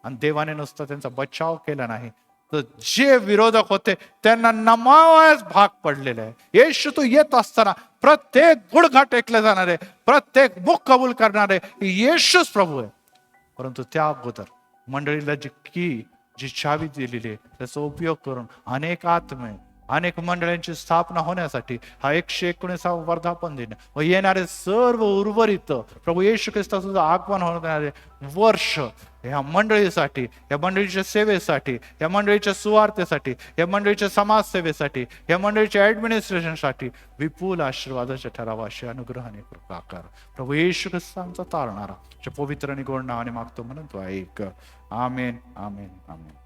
B: आणि देवाने नुसतं त्यांचा बचाव केला नाही, तर जे विरोधक होते त्यांना नमावायच भाग पडलेले आहे. येशू तू येत असताना प्रत्येक गुडघा टेकले जाणारे, प्रत्येक मुख कबूल करणारे येशूच प्रभू आहे. परंतु त्या अगोदर मंडळीला जी चावी दिलेली आहे त्याचा उपयोग करून अनेक आत्मे, अनेक मंडळांची स्थापना होण्यासाठी हा 119वा वर्धापन दिन व येणारे सर्व उर्वरित प्रभू येशू ख्रिस्ताचं आगमन होणारे वर्ष या मंडळीसाठी, या मंडळीच्या सेवेसाठी, या मंडळीच्या सुवार्तेसाठी, या मंडळीच्या समाजसेवेसाठी, या मंडळीच्या ऍडमिनिस्ट्रेशनसाठी विपुल आशीर्वादाच्या ठरावा अशी अनुग्रहाने कृपा कर. प्रभू येशू ख्रिस्तांचा तारणारा पवित्र आणि गोड नावाने मागतो म्हणून तो ऐक. आमेन, आमेन, आमेन.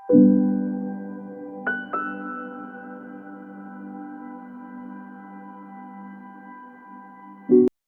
C: आहे